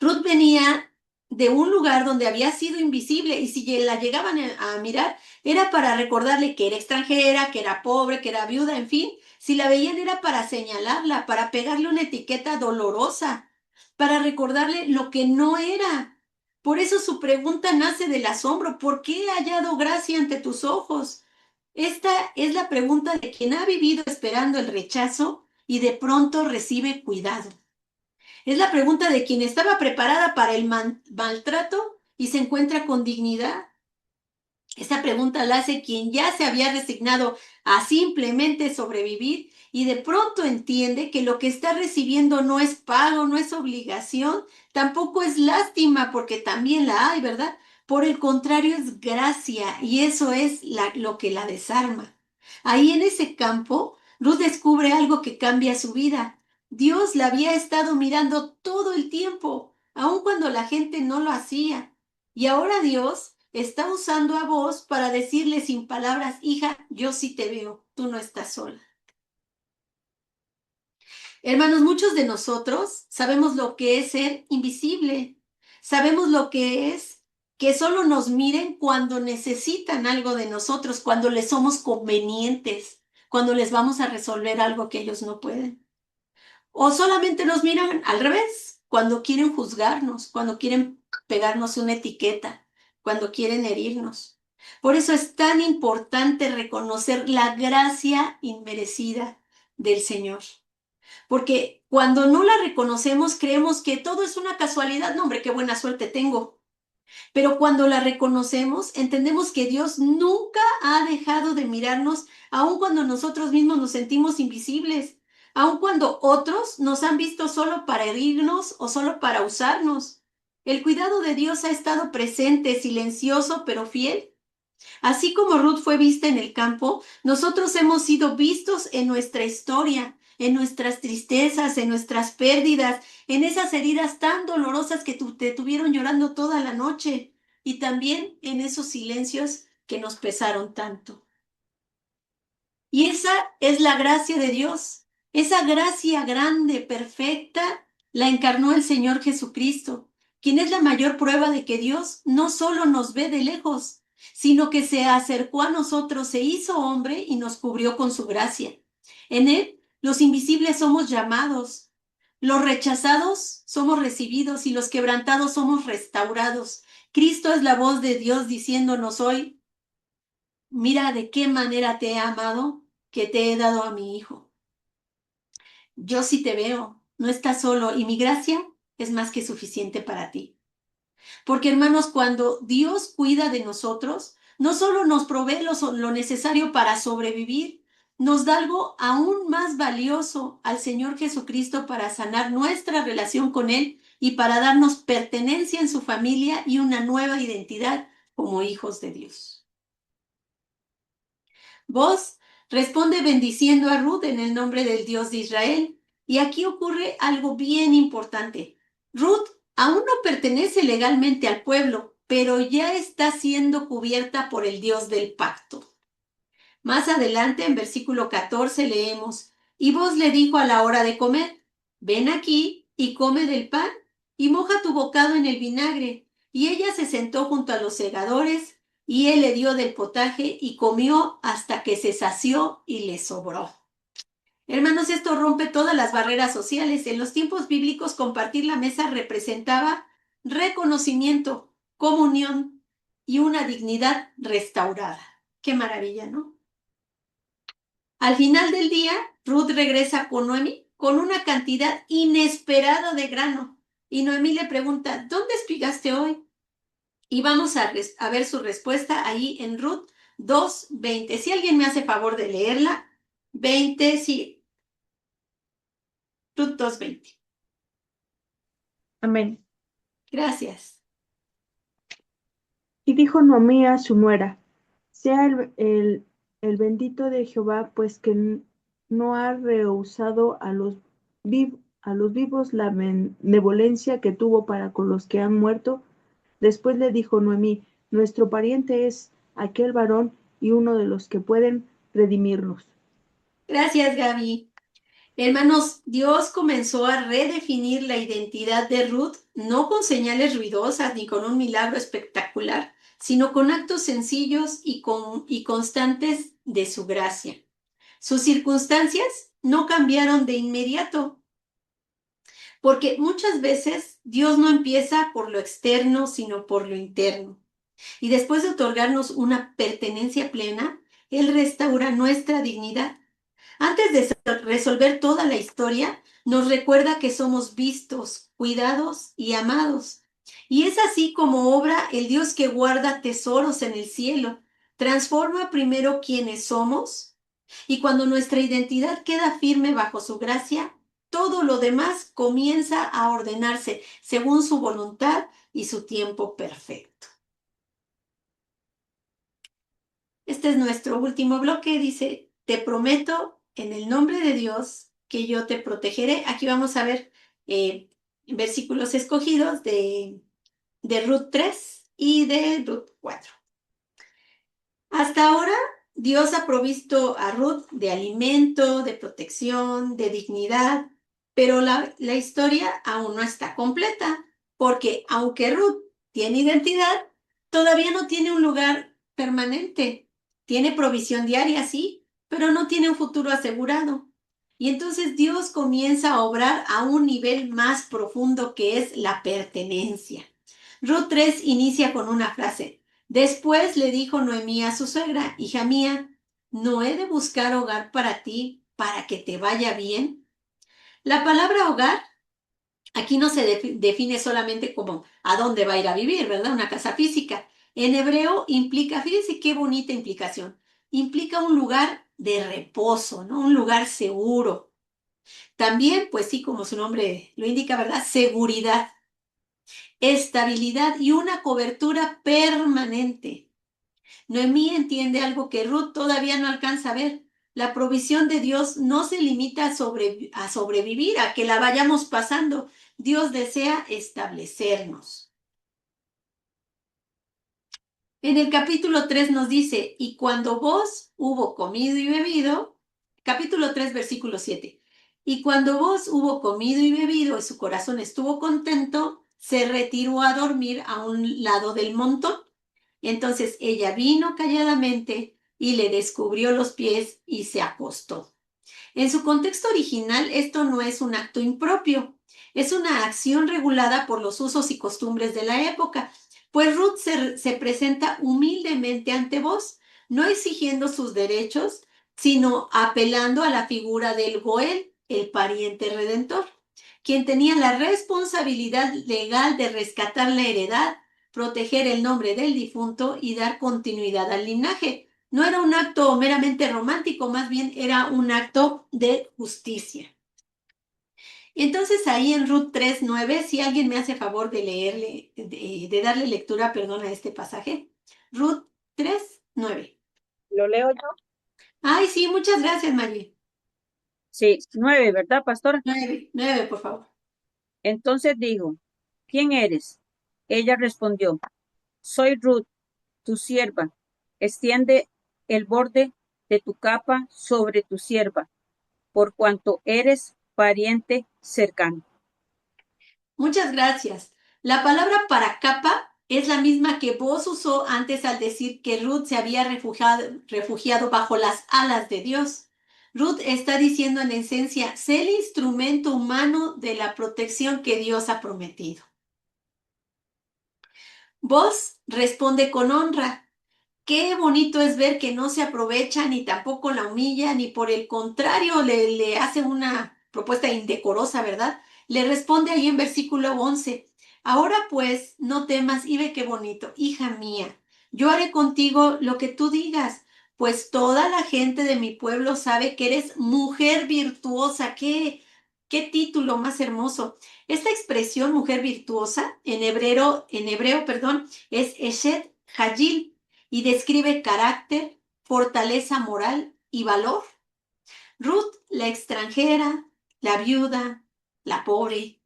Ruth venía de un lugar donde había sido invisible y si la llegaban a mirar era para recordarle que era extranjera, que era pobre, que era viuda, en fin, si la veían era para señalarla, para pegarle una etiqueta dolorosa, para recordarle lo que no era. Por eso su pregunta nace del asombro, ¿por qué he hallado gracia ante tus ojos? Esta es la pregunta de quien ha vivido esperando el rechazo y de pronto recibe cuidado. Es la pregunta de quien estaba preparada para el maltrato y se encuentra con dignidad. Esta pregunta la hace quien ya se había resignado a simplemente sobrevivir y de pronto entiende que lo que está recibiendo no es pago, no es obligación, tampoco es lástima porque también la hay, ¿verdad? Por el contrario es gracia y eso es lo que la desarma. Ahí en ese campo, Ruth descubre algo que cambia su vida. Dios la había estado mirando todo el tiempo, aun cuando la gente no lo hacía. Y ahora Dios está usando a vos para decirle sin palabras, hija, yo sí te veo, tú no estás sola. Hermanos, muchos de nosotros sabemos lo que es ser invisible, sabemos lo que es que solo nos miren cuando necesitan algo de nosotros, cuando les somos convenientes, cuando les vamos a resolver algo que ellos no pueden. O solamente nos miran al revés, cuando quieren juzgarnos, cuando quieren pegarnos una etiqueta, cuando quieren herirnos. Por eso es tan importante reconocer la gracia inmerecida del Señor. Porque cuando no la reconocemos, creemos que todo es una casualidad. No, hombre, qué buena suerte tengo. Pero cuando la reconocemos, entendemos que Dios nunca ha dejado de mirarnos, aun cuando nosotros mismos nos sentimos invisibles, aun cuando otros nos han visto solo para herirnos o solo para usarnos. El cuidado de Dios ha estado presente, silencioso, pero fiel. Así como Ruth fue vista en el campo, nosotros hemos sido vistos en nuestra historia, en nuestras tristezas, en nuestras pérdidas, en esas heridas tan dolorosas que te tuvieron llorando toda la noche y también en esos silencios que nos pesaron tanto. Y esa es la gracia de Dios. Esa gracia grande, perfecta, la encarnó el Señor Jesucristo, quien es la mayor prueba de que Dios no solo nos ve de lejos, sino que se acercó a nosotros, se hizo hombre y nos cubrió con su gracia. En Él, los invisibles somos llamados, los rechazados somos recibidos y los quebrantados somos restaurados. Cristo es la voz de Dios diciéndonos hoy, mira de qué manera te he amado, que te he dado a mi Hijo. Yo sí te veo, no estás solo y mi gracia es más que suficiente para ti. Porque hermanos, cuando Dios cuida de nosotros, no solo nos provee lo necesario para sobrevivir, nos da algo aún más valioso al Señor Jesucristo para sanar nuestra relación con Él y para darnos pertenencia en su familia y una nueva identidad como hijos de Dios. Vos responde bendiciendo a Ruth en el nombre del Dios de Israel. Y aquí ocurre algo bien importante. Ruth aún no pertenece legalmente al pueblo, pero ya está siendo cubierta por el Dios del pacto. Más adelante, en versículo 14, leemos, y vos le dijo a la hora de comer, ven aquí y come del pan y moja tu bocado en el vinagre. Y ella se sentó junto a los segadores y él le dio del potaje y comió hasta que se sació y le sobró. Hermanos, esto rompe todas las barreras sociales. En los tiempos bíblicos, compartir la mesa representaba reconocimiento, comunión y una dignidad restaurada. Qué maravilla, ¿no? Al final del día, Ruth regresa con Noemí con una cantidad inesperada de grano. Y Noemí le pregunta, ¿dónde espigaste hoy? Y vamos a ver su respuesta ahí en Ruth 2:20. Si alguien me hace favor de leerla, 20, sí, Ruth 2:20. Amén. Gracias. Y dijo Noemí a su nuera, sea el bendito de Jehová, pues que no ha rehusado a los vivos la benevolencia que tuvo para con los que han muerto, Después le dijo Noemí, nuestro pariente es aquel varón y uno de los que pueden redimirnos. Gracias, Gaby. Hermanos, Dios comenzó a redefinir la identidad de Ruth, no con señales ruidosas ni con un milagro espectacular, sino con actos sencillos y constantes de su gracia. Sus circunstancias no cambiaron de inmediato, porque muchas veces Dios no empieza por lo externo, sino por lo interno. Y después de otorgarnos una pertenencia plena, Él restaura nuestra dignidad. Antes de resolver toda la historia, nos recuerda que somos vistos, cuidados y amados. Y es así como obra el Dios que guarda tesoros en el cielo. Transforma primero quienes somos y cuando nuestra identidad queda firme bajo su gracia, todo lo demás comienza a ordenarse según su voluntad y su tiempo perfecto. Este es nuestro último bloque. Dice, te prometo en el nombre de Dios que yo te protegeré. Aquí vamos a ver versículos escogidos de Ruth 3 y de Ruth 4. Hasta ahora, Dios ha provisto a Ruth de alimento, de protección, de dignidad, pero la historia aún no está completa, porque aunque Ruth tiene identidad, todavía no tiene un lugar permanente. Tiene provisión diaria, sí, pero no tiene un futuro asegurado. Y entonces Dios comienza a obrar a un nivel más profundo que es la pertenencia. Ruth 3 inicia con una frase. Después le dijo Noemí a su suegra, hija mía, ¿no he de buscar hogar para ti para que te vaya bien? La palabra hogar aquí no se define solamente como a dónde va a ir a vivir, ¿verdad? Una casa física. En hebreo implica, fíjense qué bonita implicación, implica un lugar de reposo, ¿no? Un lugar seguro. También, pues sí, como su nombre lo indica, ¿verdad? Seguridad, estabilidad y una cobertura permanente. Noemí entiende algo que Ruth todavía no alcanza a ver. La provisión de Dios no se limita a sobrevivir, a que la vayamos pasando. Dios desea establecernos. En el capítulo 3 nos dice, y cuando vos hubo comido y bebido, capítulo 3, versículo 7, y cuando vos hubo comido y bebido y su corazón estuvo contento, se retiró a dormir a un lado del montón. Entonces ella vino calladamente y le descubrió los pies y se acostó. En su contexto original, esto no es un acto impropio, es una acción regulada por los usos y costumbres de la época, pues Ruth se presenta humildemente ante vos, no exigiendo sus derechos, sino apelando a la figura del Goel, el pariente redentor, quien tenía la responsabilidad legal de rescatar la heredad, proteger el nombre del difunto y dar continuidad al linaje. No era un acto meramente romántico, más bien era un acto de justicia. Y entonces ahí en Ruth 3:9, si alguien me hace favor de leerle, de darle lectura, perdón, a este pasaje. Ruth 3:9. ¿Lo leo yo? Ay, sí, muchas gracias, María. Sí, 9, ¿verdad, pastora? 9, por favor. Entonces dijo, ¿quién eres? Ella respondió, soy Ruth, tu sierva. Extiende el borde de tu capa sobre tu sierva, por cuanto eres pariente cercano. Muchas gracias. La palabra para capa es la misma que vos usó antes al decir que Ruth se había refugiado bajo las alas de Dios. Ruth está diciendo en esencia, sé el instrumento humano de la protección que Dios ha prometido. Vos responde con honra. Qué bonito es ver que no se aprovecha ni tampoco la humilla, ni por el contrario le hace una propuesta indecorosa, ¿verdad? Le responde ahí en versículo 11. Ahora pues, no temas y ve qué bonito, hija mía, yo haré contigo lo que tú digas, pues toda la gente de mi pueblo sabe que eres mujer virtuosa. Qué título más hermoso. Esta expresión mujer virtuosa en hebreo, perdón, es Eshet Hagil y describe carácter, fortaleza moral y valor. Ruth, la extranjera, la viuda, la pobre,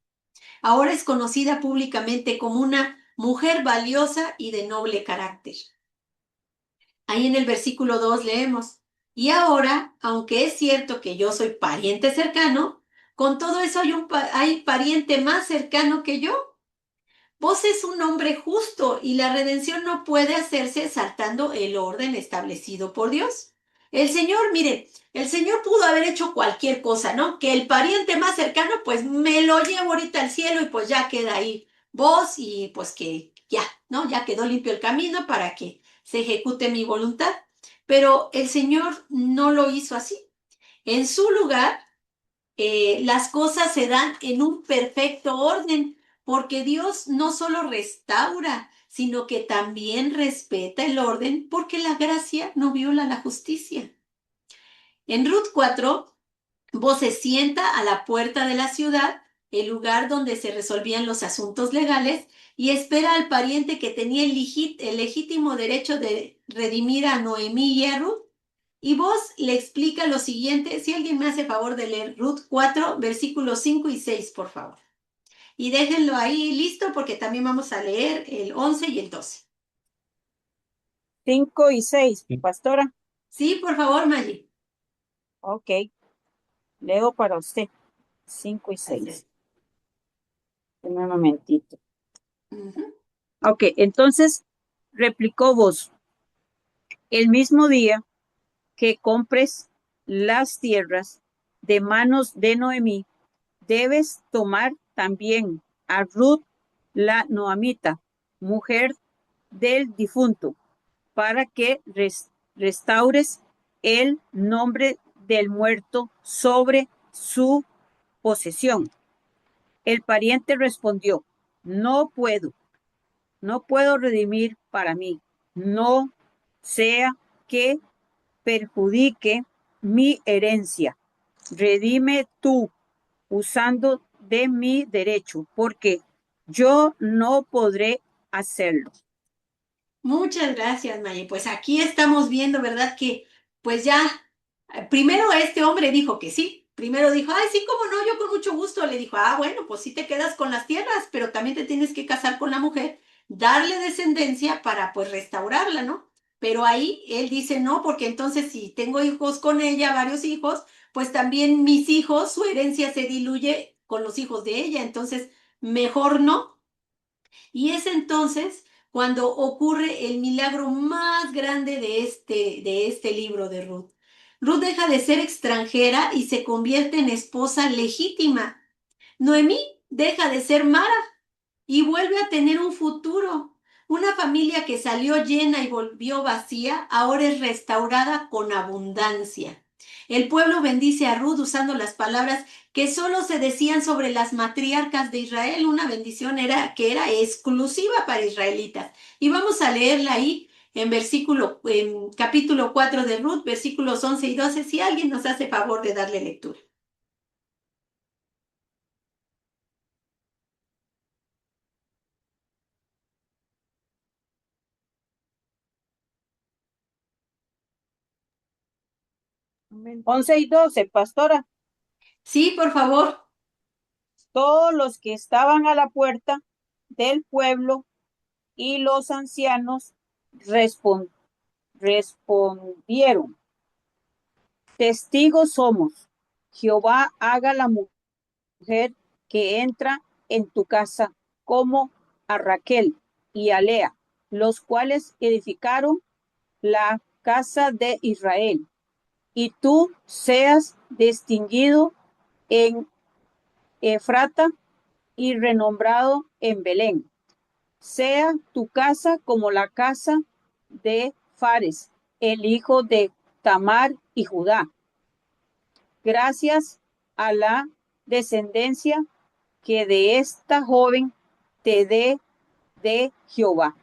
ahora es conocida públicamente como una mujer valiosa y de noble carácter. Ahí en el versículo 2 leemos, y ahora, aunque es cierto que yo soy pariente cercano, con todo eso hay pariente más cercano que yo. Vos es un hombre justo y la redención no puede hacerse saltando el orden establecido por Dios. El Señor, mire, el Señor pudo haber hecho cualquier cosa, ¿no? Que el pariente más cercano, pues me lo llevo ahorita al cielo y pues ya queda ahí vos y pues que ya, ¿no? Ya quedó limpio el camino para que se ejecute mi voluntad. Pero el Señor no lo hizo así. En su lugar, las cosas se dan en un perfecto orden, porque Dios no solo restaura, sino que también respeta el orden, porque la gracia no viola la justicia. En Ruth 4, vos se sienta a la puerta de la ciudad, el lugar donde se resolvían los asuntos legales, y espera al pariente que tenía el legítimo derecho de redimir a Noemí y a Ruth. Y vos le explica lo siguiente, si alguien me hace favor de leer Ruth 4, versículos 5 y 6, por favor. Y déjenlo ahí listo porque también vamos a leer el 11 y el 12. 5 y 6, pastora. Sí, por favor, Maggie. Ok, leo para usted. 5 y 6. Un momentito. Ok, entonces replicó vos, el mismo día que compres las tierras de manos de Noemí, debes tomar también a Ruth la Noamita, mujer del difunto, para que restaures el nombre del muerto sobre su posesión. El pariente respondió, no puedo redimir para mí, no sea que perjudique mi herencia. Redime tú usando de mi derecho, porque yo no podré hacerlo. Muchas gracias, Maggie. Pues aquí estamos viendo, ¿verdad? Que pues ya, primero este hombre dijo que sí. Primero dijo, ay, sí, cómo no, yo con mucho gusto. Le dijo, ah, bueno, pues sí te quedas con las tierras, pero también te tienes que casar con la mujer, darle descendencia para pues restaurarla, ¿no? Pero ahí él dice, no, porque entonces si tengo hijos con ella, varios hijos, pues también mis hijos, su herencia se diluye con los hijos de ella, entonces mejor no. Y es entonces cuando ocurre el milagro más grande de este libro de Ruth. Ruth deja de ser extranjera y se convierte en esposa legítima. Noemí deja de ser Mara y vuelve a tener un futuro. Una familia que salió llena y volvió vacía, ahora es restaurada con abundancia. El pueblo bendice a Ruth usando las palabras que solo se decían sobre las matriarcas de Israel. Una bendición que era exclusiva para israelitas. Y vamos a leerla ahí en capítulo 4 de Ruth, versículos 11 y 12, si alguien nos hace favor de darle lectura. Amén. 11 y 12, pastora. Sí, por favor. Todos los que estaban a la puerta del pueblo y los ancianos respondieron, testigos somos, Jehová haga la mujer que entra en tu casa como a Raquel y a Lea, los cuales edificaron la casa de Israel, y tú seas distinguido en Efrata y renombrado en Belén. Sea tu casa como la casa de Fares, el hijo de Tamar y Judá. Gracias a la descendencia que de esta joven te dé de Jehová.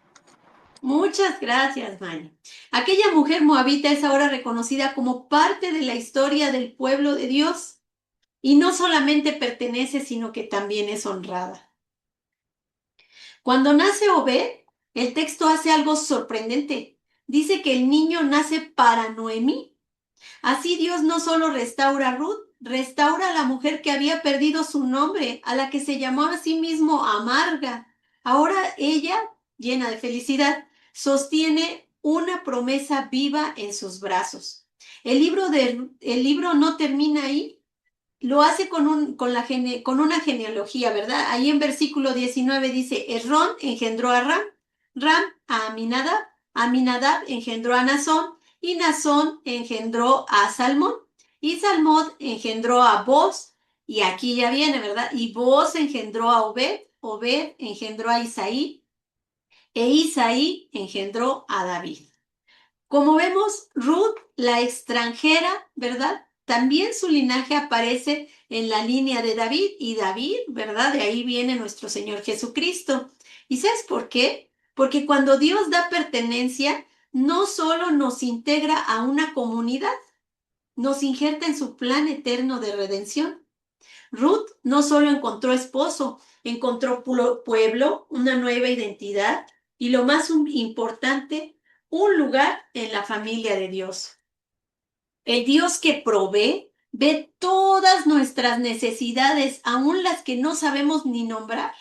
Muchas gracias, Maya. Aquella mujer moabita es ahora reconocida como parte de la historia del pueblo de Dios y no solamente pertenece, sino que también es honrada. Cuando nace Obed, el texto hace algo sorprendente. Dice que el niño nace para Noemí. Así Dios no solo restaura a Ruth, restaura a la mujer que había perdido su nombre, a la que se llamó a sí mismo Amarga. Ahora ella, llena de felicidad, sostiene una promesa viva en sus brazos. El libro no termina ahí, lo hace con una genealogía, ¿verdad? Ahí en versículo 19 dice, Esrón engendró a Ram, Ram a Aminadab, Aminadab engendró a Nazón, y Nazón engendró a Salmón, y Salmón engendró a Boz, y aquí ya viene, ¿verdad? Y Boz engendró a Obed, Obed engendró a Isaí, e Isaí engendró a David. Como vemos, Ruth, la extranjera, ¿verdad? También su linaje aparece en la línea de David y David, ¿verdad? De ahí viene nuestro Señor Jesucristo. ¿Y sabes por qué? Porque cuando Dios da pertenencia, no solo nos integra a una comunidad, nos injerta en su plan eterno de redención. Ruth no solo encontró esposo, encontró pueblo, una nueva identidad y lo más importante, un lugar en la familia de Dios. El Dios que provee ve todas nuestras necesidades, aun las que no sabemos ni nombrar,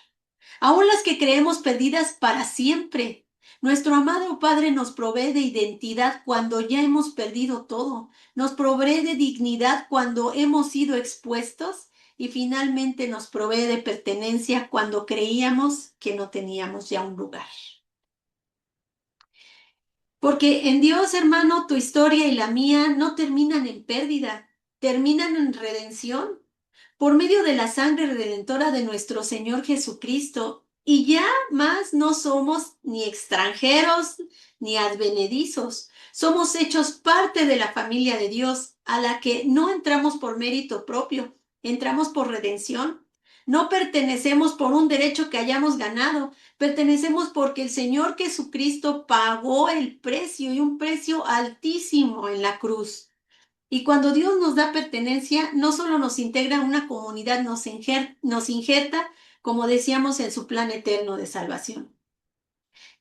aun las que creemos perdidas para siempre. Nuestro amado Padre nos provee de identidad cuando ya hemos perdido todo. Nos provee de dignidad cuando hemos sido expuestos y finalmente nos provee de pertenencia cuando creíamos que no teníamos ya un lugar. Porque en Dios, hermano, tu historia y la mía no terminan en pérdida, terminan en redención por medio de la sangre redentora de nuestro Señor Jesucristo. Y ya más no somos ni extranjeros ni advenedizos. Somos hechos parte de la familia de Dios, a la que no entramos por mérito propio, entramos por redención. No pertenecemos por un derecho que hayamos ganado, pertenecemos porque el Señor Jesucristo pagó el precio y un precio altísimo en la cruz. Y cuando Dios nos da pertenencia, no solo nos integra a una comunidad, nos injerta, como decíamos, en su plan eterno de salvación.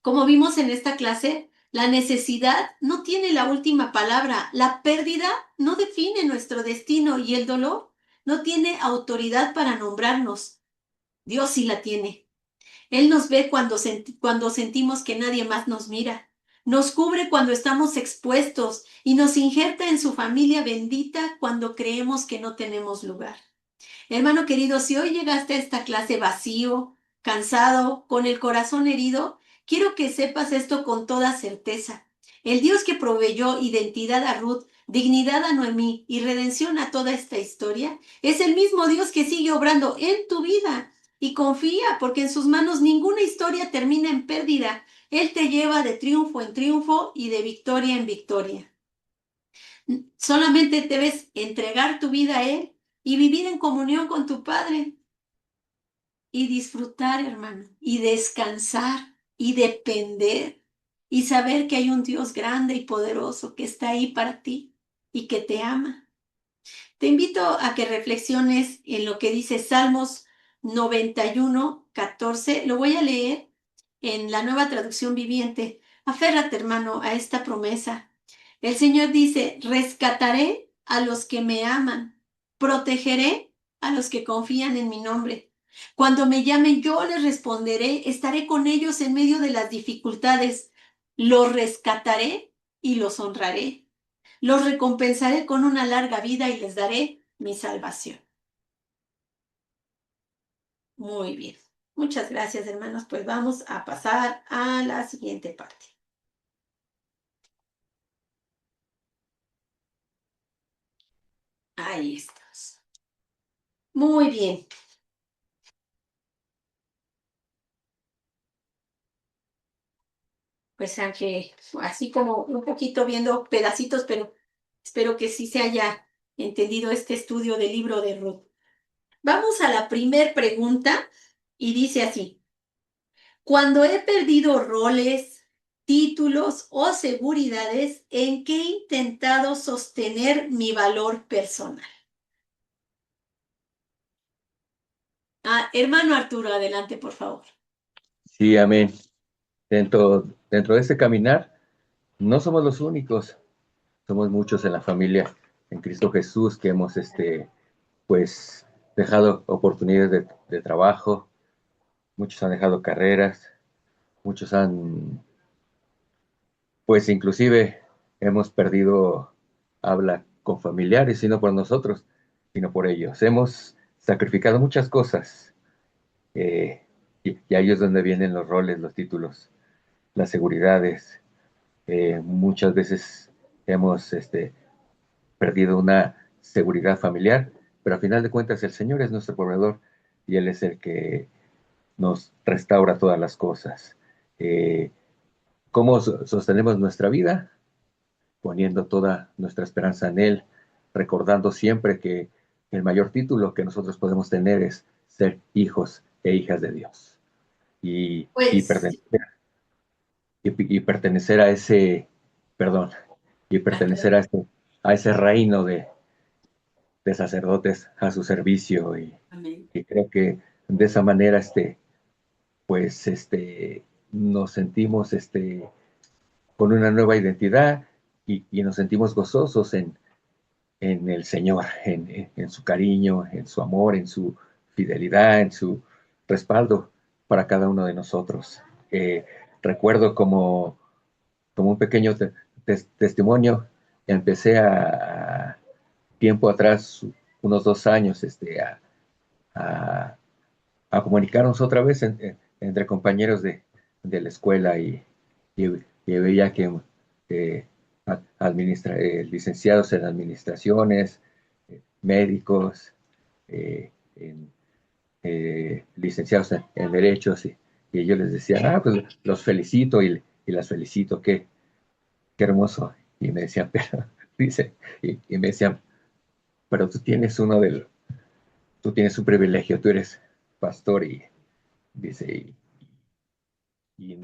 Como vimos en esta clase, la necesidad no tiene la última palabra, la pérdida no define nuestro destino y el dolor no tiene autoridad para nombrarnos. Dios sí la tiene. Él nos ve cuando sentimos que nadie más nos mira. Nos cubre cuando estamos expuestos y nos injerta en su familia bendita cuando creemos que no tenemos lugar. Hermano querido, si hoy llegaste a esta clase vacío, cansado, con el corazón herido, quiero que sepas esto con toda certeza. El Dios que proveyó identidad a Ruth, dignidad a Noemí y redención a toda esta historia, es el mismo Dios que sigue obrando en tu vida. Y confía, porque en sus manos ninguna historia termina en pérdida. Él te lleva de triunfo en triunfo y de victoria en victoria. Solamente debes entregar tu vida a Él y vivir en comunión con tu Padre y disfrutar, hermano, y descansar y depender y saber que hay un Dios grande y poderoso que está ahí para ti y que te ama. Te invito a que reflexiones en lo que dice Salmos 91, 14. Lo voy a leer en la Nueva Traducción Viviente. Aférrate, hermano, a esta promesa. El Señor dice, rescataré a los que me aman, protegeré a los que confían en mi nombre. Cuando me llamen, yo les responderé, estaré con ellos en medio de las dificultades, los rescataré y los honraré. Los recompensaré con una larga vida y les daré mi salvación. Muy bien. Muchas gracias, hermanos. Pues vamos a pasar a la siguiente parte. Ahí estamos. Muy bien. Pues aunque así como un poquito viendo pedacitos, pero espero que sí se haya entendido este estudio del libro de Ruth. Vamos a la primer pregunta y dice así. Cuando he perdido roles, títulos o seguridades, ¿en qué he intentado sostener mi valor personal? Hermano Arturo, adelante, por favor. Sí, amén. Dentro de este caminar, no somos los únicos, somos muchos en la familia, en Cristo Jesús, que hemos, pues, dejado oportunidades de trabajo, muchos han dejado carreras, muchos han, pues inclusive hemos perdido habla con familiares, y no por nosotros, sino por ellos. Hemos sacrificado muchas cosas, y ahí es donde vienen los roles, los títulos, las seguridades. Muchas veces hemos perdido una seguridad familiar, pero a final de cuentas el Señor es nuestro proveedor y Él es el que nos restaura todas las cosas. Eh, ¿Cómo sostenemos nuestra vida? Poniendo toda nuestra esperanza en Él, recordando siempre que el mayor título que nosotros podemos tener es ser hijos e hijas de Dios y Pues, pertenecer, y pertenecer a ese, perdón, y pertenecer a ese reino de sacerdotes a su servicio, amén. y creo que de esa manera pues nos sentimos con una nueva identidad, y nos sentimos gozosos en el Señor, en su cariño, en su amor, en su fidelidad, en su respaldo para cada uno de nosotros. Recuerdo como un pequeño testimonio, empecé tiempo atrás, unos 2 años, a, a comunicarnos otra vez entre compañeros de la escuela, y veía que eh, licenciados en administraciones, médicos, licenciados en derechos, y yo les decía, pues los felicito y las felicito, qué hermoso. Y me decían, pero, dice, y me decían, pero tú tienes un privilegio, tú eres pastor, y dice, y,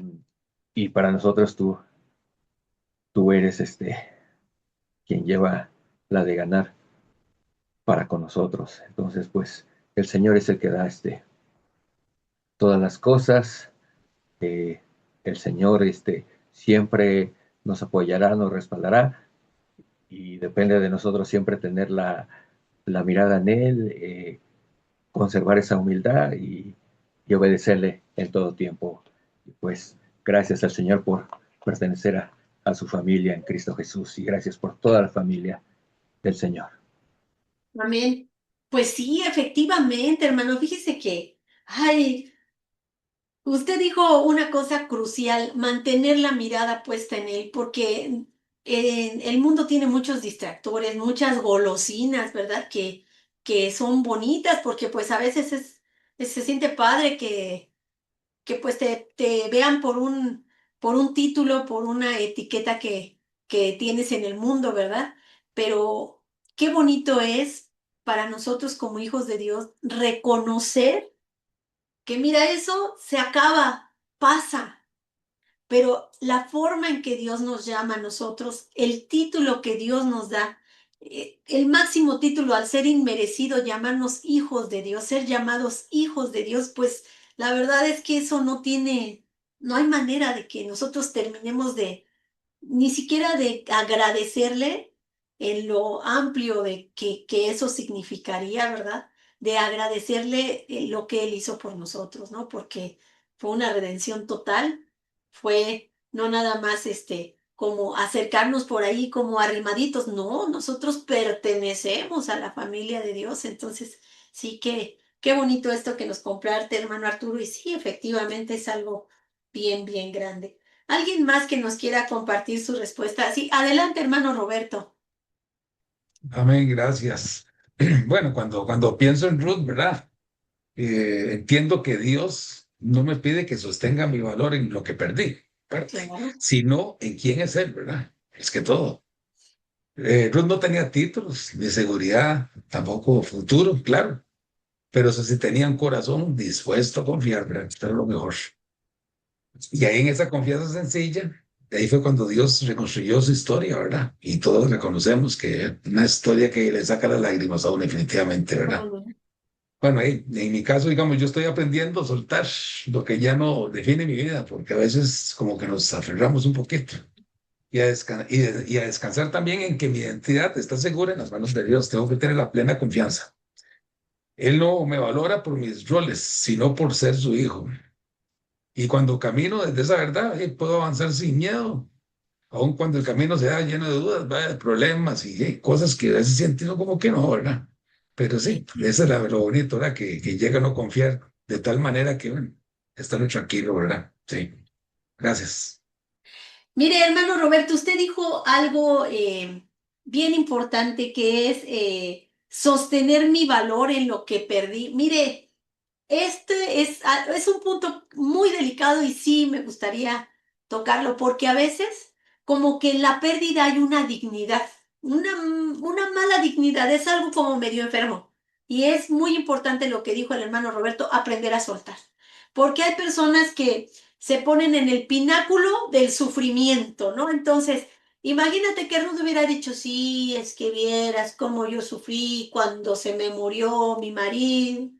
y para nosotros tú eres quien lleva la de ganar para con nosotros. Entonces, pues, el Señor es el que da todas las cosas. eh, el Señor siempre nos apoyará, nos respaldará, y depende de nosotros siempre tener la mirada en Él, conservar esa humildad, y obedecerle en todo tiempo. Y pues gracias al Señor por pertenecer a su familia en Cristo Jesús, y gracias por toda la familia del Señor. Amén. Pues sí, efectivamente, hermano. Fíjese que, ay, usted dijo una cosa crucial, mantener la mirada puesta en él, porque el mundo tiene muchos distractores, muchas golosinas, ¿verdad? Que son bonitas, porque pues a veces se siente padre que pues te vean por un título, por una etiqueta que tienes en el mundo, ¿verdad? Pero qué bonito es para nosotros como hijos de Dios reconocer que mira, eso se acaba, pasa, pero la forma en que Dios nos llama a nosotros, el título que Dios nos da, el máximo título al ser inmerecido, llamarnos hijos de Dios, ser llamados hijos de Dios, pues la verdad es que eso no hay manera de que nosotros terminemos ni siquiera de agradecerle en lo amplio de que eso significaría, ¿verdad? De agradecerle lo que él hizo por nosotros, ¿no? Porque fue una redención total, fue no nada más como acercarnos por ahí como arrimaditos, no, nosotros pertenecemos a la familia de Dios, entonces sí que qué bonito esto que nos comparte, hermano Arturo, y sí, efectivamente es algo bien, bien grande. ¿Alguien más que nos quiera compartir su respuesta? Sí, adelante, hermano Roberto. Amén, gracias. Bueno, cuando pienso en Ruth, ¿verdad? Entiendo que Dios no me pide que sostenga mi valor en lo que perdí, parte, Claro. sino en quién es Él, ¿verdad? Es que todo. Ruth no tenía títulos, ni seguridad, tampoco futuro, claro, pero eso sí tenía un corazón dispuesto a confiar, ¿verdad? Esto era lo mejor. Y ahí en esa confianza sencilla, de ahí fue cuando Dios reconstruyó su historia, ¿verdad? Y todos reconocemos que es una historia que le saca las lágrimas a uno definitivamente, ¿verdad? Ujú. Bueno, ahí, en mi caso, digamos, yo estoy aprendiendo a soltar lo que ya no define mi vida, porque a veces como que nos aferramos un poquito y a descansar también en que mi identidad está segura en las manos de Dios. Tengo que tener la plena confianza. Él no me valora por mis roles, sino por ser su hijo. Y cuando camino desde esa verdad, puedo avanzar sin miedo, aun cuando el camino sea lleno de dudas, ¿verdad? De problemas y cosas que a veces siento uno como que no, ¿verdad? Pero sí, eso es lo bonito, ¿verdad? Que llega a no confiar de tal manera que, bueno, estar tranquilo, ¿verdad? Sí, gracias. Mire, hermano Roberto, usted dijo algo bien importante que es sostener mi valor en lo que perdí. Mire, este es un punto muy delicado y sí me gustaría tocarlo porque a veces como que en la pérdida hay una dignidad, una mala dignidad, es algo como medio enfermo. Y es muy importante lo que dijo el hermano Roberto, aprender a soltar. Porque hay personas que se ponen en el pináculo del sufrimiento, ¿no? Entonces, imagínate que Ruth hubiera dicho, sí, es que vieras cómo yo sufrí cuando se me murió mi marido.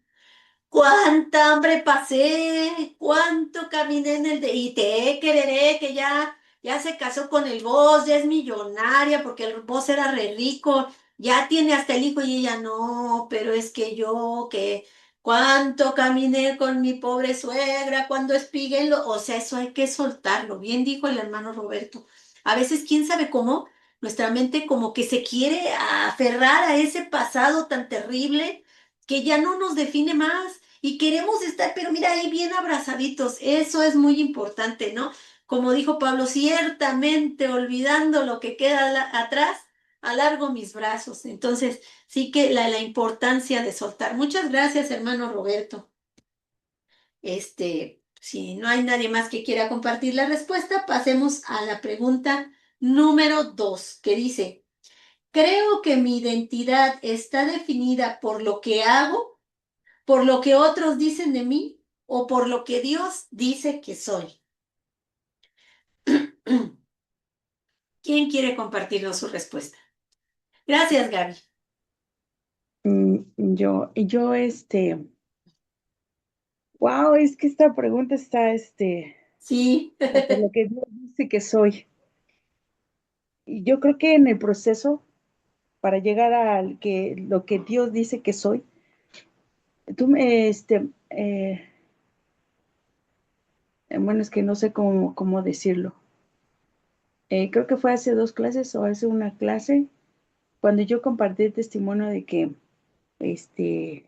Cuánta hambre pasé, cuánto caminé en el de y te quereré que ya se casó con el boss, ya es millonaria porque el boss era re rico, ya tiene hasta el hijo y ella no, pero es que yo que cuánto caminé con mi pobre suegra cuando espigué o sea, eso hay que soltarlo, bien dijo el hermano Roberto. A veces, quién sabe cómo, nuestra mente como que se quiere aferrar a ese pasado tan terrible que ya no nos define más y queremos estar, pero mira ahí bien abrazaditos, eso es muy importante, ¿no? Como dijo Pablo, ciertamente olvidando lo que queda atrás, alargo mis brazos. Entonces, sí que la importancia de soltar. Muchas gracias, hermano Roberto. Si no hay nadie más que quiera compartir la respuesta, pasemos a la pregunta número 2, que dice, creo que mi identidad está definida por lo que hago, por lo que otros dicen de mí o por lo que Dios dice que soy. ¿Quién quiere compartirnos su respuesta? Gracias, Gaby. Wow, es que esta pregunta está, Sí, por lo que Dios dice que soy. Y yo creo que en el proceso, para llegar a lo que Dios dice que soy, tú me, bueno, es que no sé cómo decirlo. Creo que fue hace 2 clases o hace una clase, cuando yo compartí el testimonio de que, este,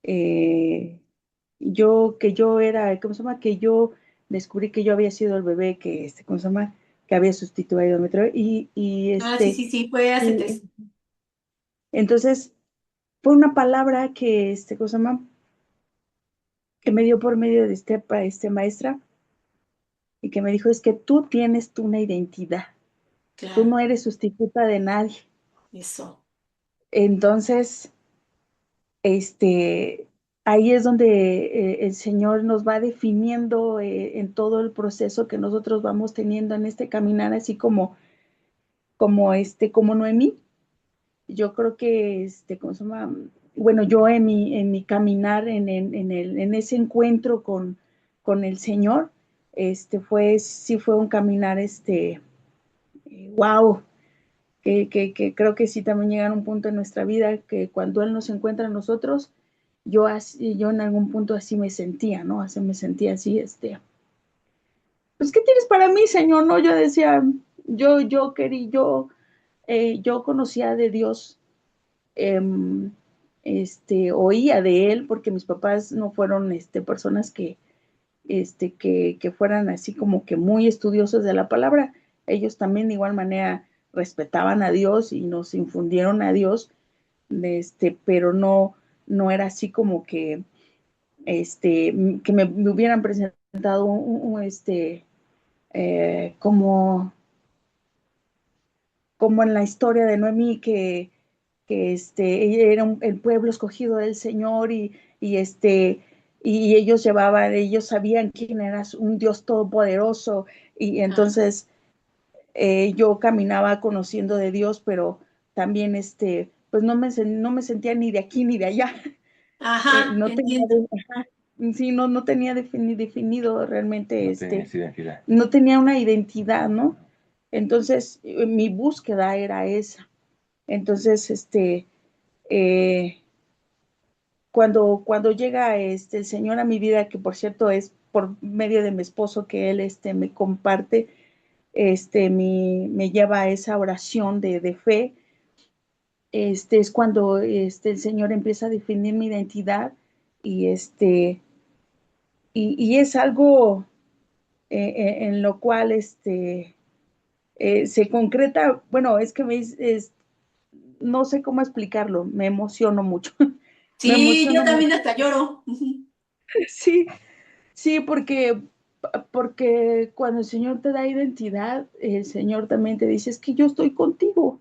eh, que yo era, ¿cómo se llama? Que yo descubrí que yo había sido el bebé que, ¿cómo se llama? Que había sustituido a Metro. sí, sí, sí, fue hace Y 3. entonces fue una palabra que, ¿cómo se llama? Que me dio por medio de maestra y que me dijo, es que tú tienes una identidad, tú Claro, no eres sustituta de nadie. eso. Entonces, este, ahí es donde el Señor nos va definiendo en todo el proceso que nosotros vamos teniendo en este caminar, así como Noemí. Yo creo que, ¿cómo se llama? Bueno, yo en mi caminar, en ese encuentro con el Señor, sí fue un caminar, wow, que creo que sí también llega a un punto en nuestra vida que cuando Él nos encuentra a nosotros, yo en algún punto así me sentía, ¿no? Así me sentía así, pues, ¿qué tienes para mí, Señor? No, yo decía, yo conocía de Dios, em, oía de Él, porque mis papás no fueron, personas que fueran así como que muy estudiosos de la palabra. Ellos también de igual manera respetaban a Dios y nos infundieron a Dios, pero no era así como que me hubieran presentado como en la historia de Noemí, ella era el pueblo escogido del Señor y ellos sabían quién era un Dios todopoderoso, y Ah, entonces yo caminaba conociendo de Dios, pero también pues no me sentía ni de aquí ni de allá. ajá, No tenía, entiendo. ajá, sí, no tenía definido realmente, No tenía esa identidad. no tenía una identidad, ¿no? Entonces, mi búsqueda era esa. Entonces, eh, cuando llega el Señor a mi vida, que por cierto es por medio de mi esposo que él me comparte, me lleva a esa oración de fe, es cuando el Señor empieza a definir mi identidad y y es algo en lo cual se concreta, bueno, es que no sé cómo explicarlo, me emociono mucho, me Sí, yo emociono mucho. también hasta lloro. Sí, sí, porque cuando el Señor te da identidad, el Señor también te dice, es que yo estoy contigo.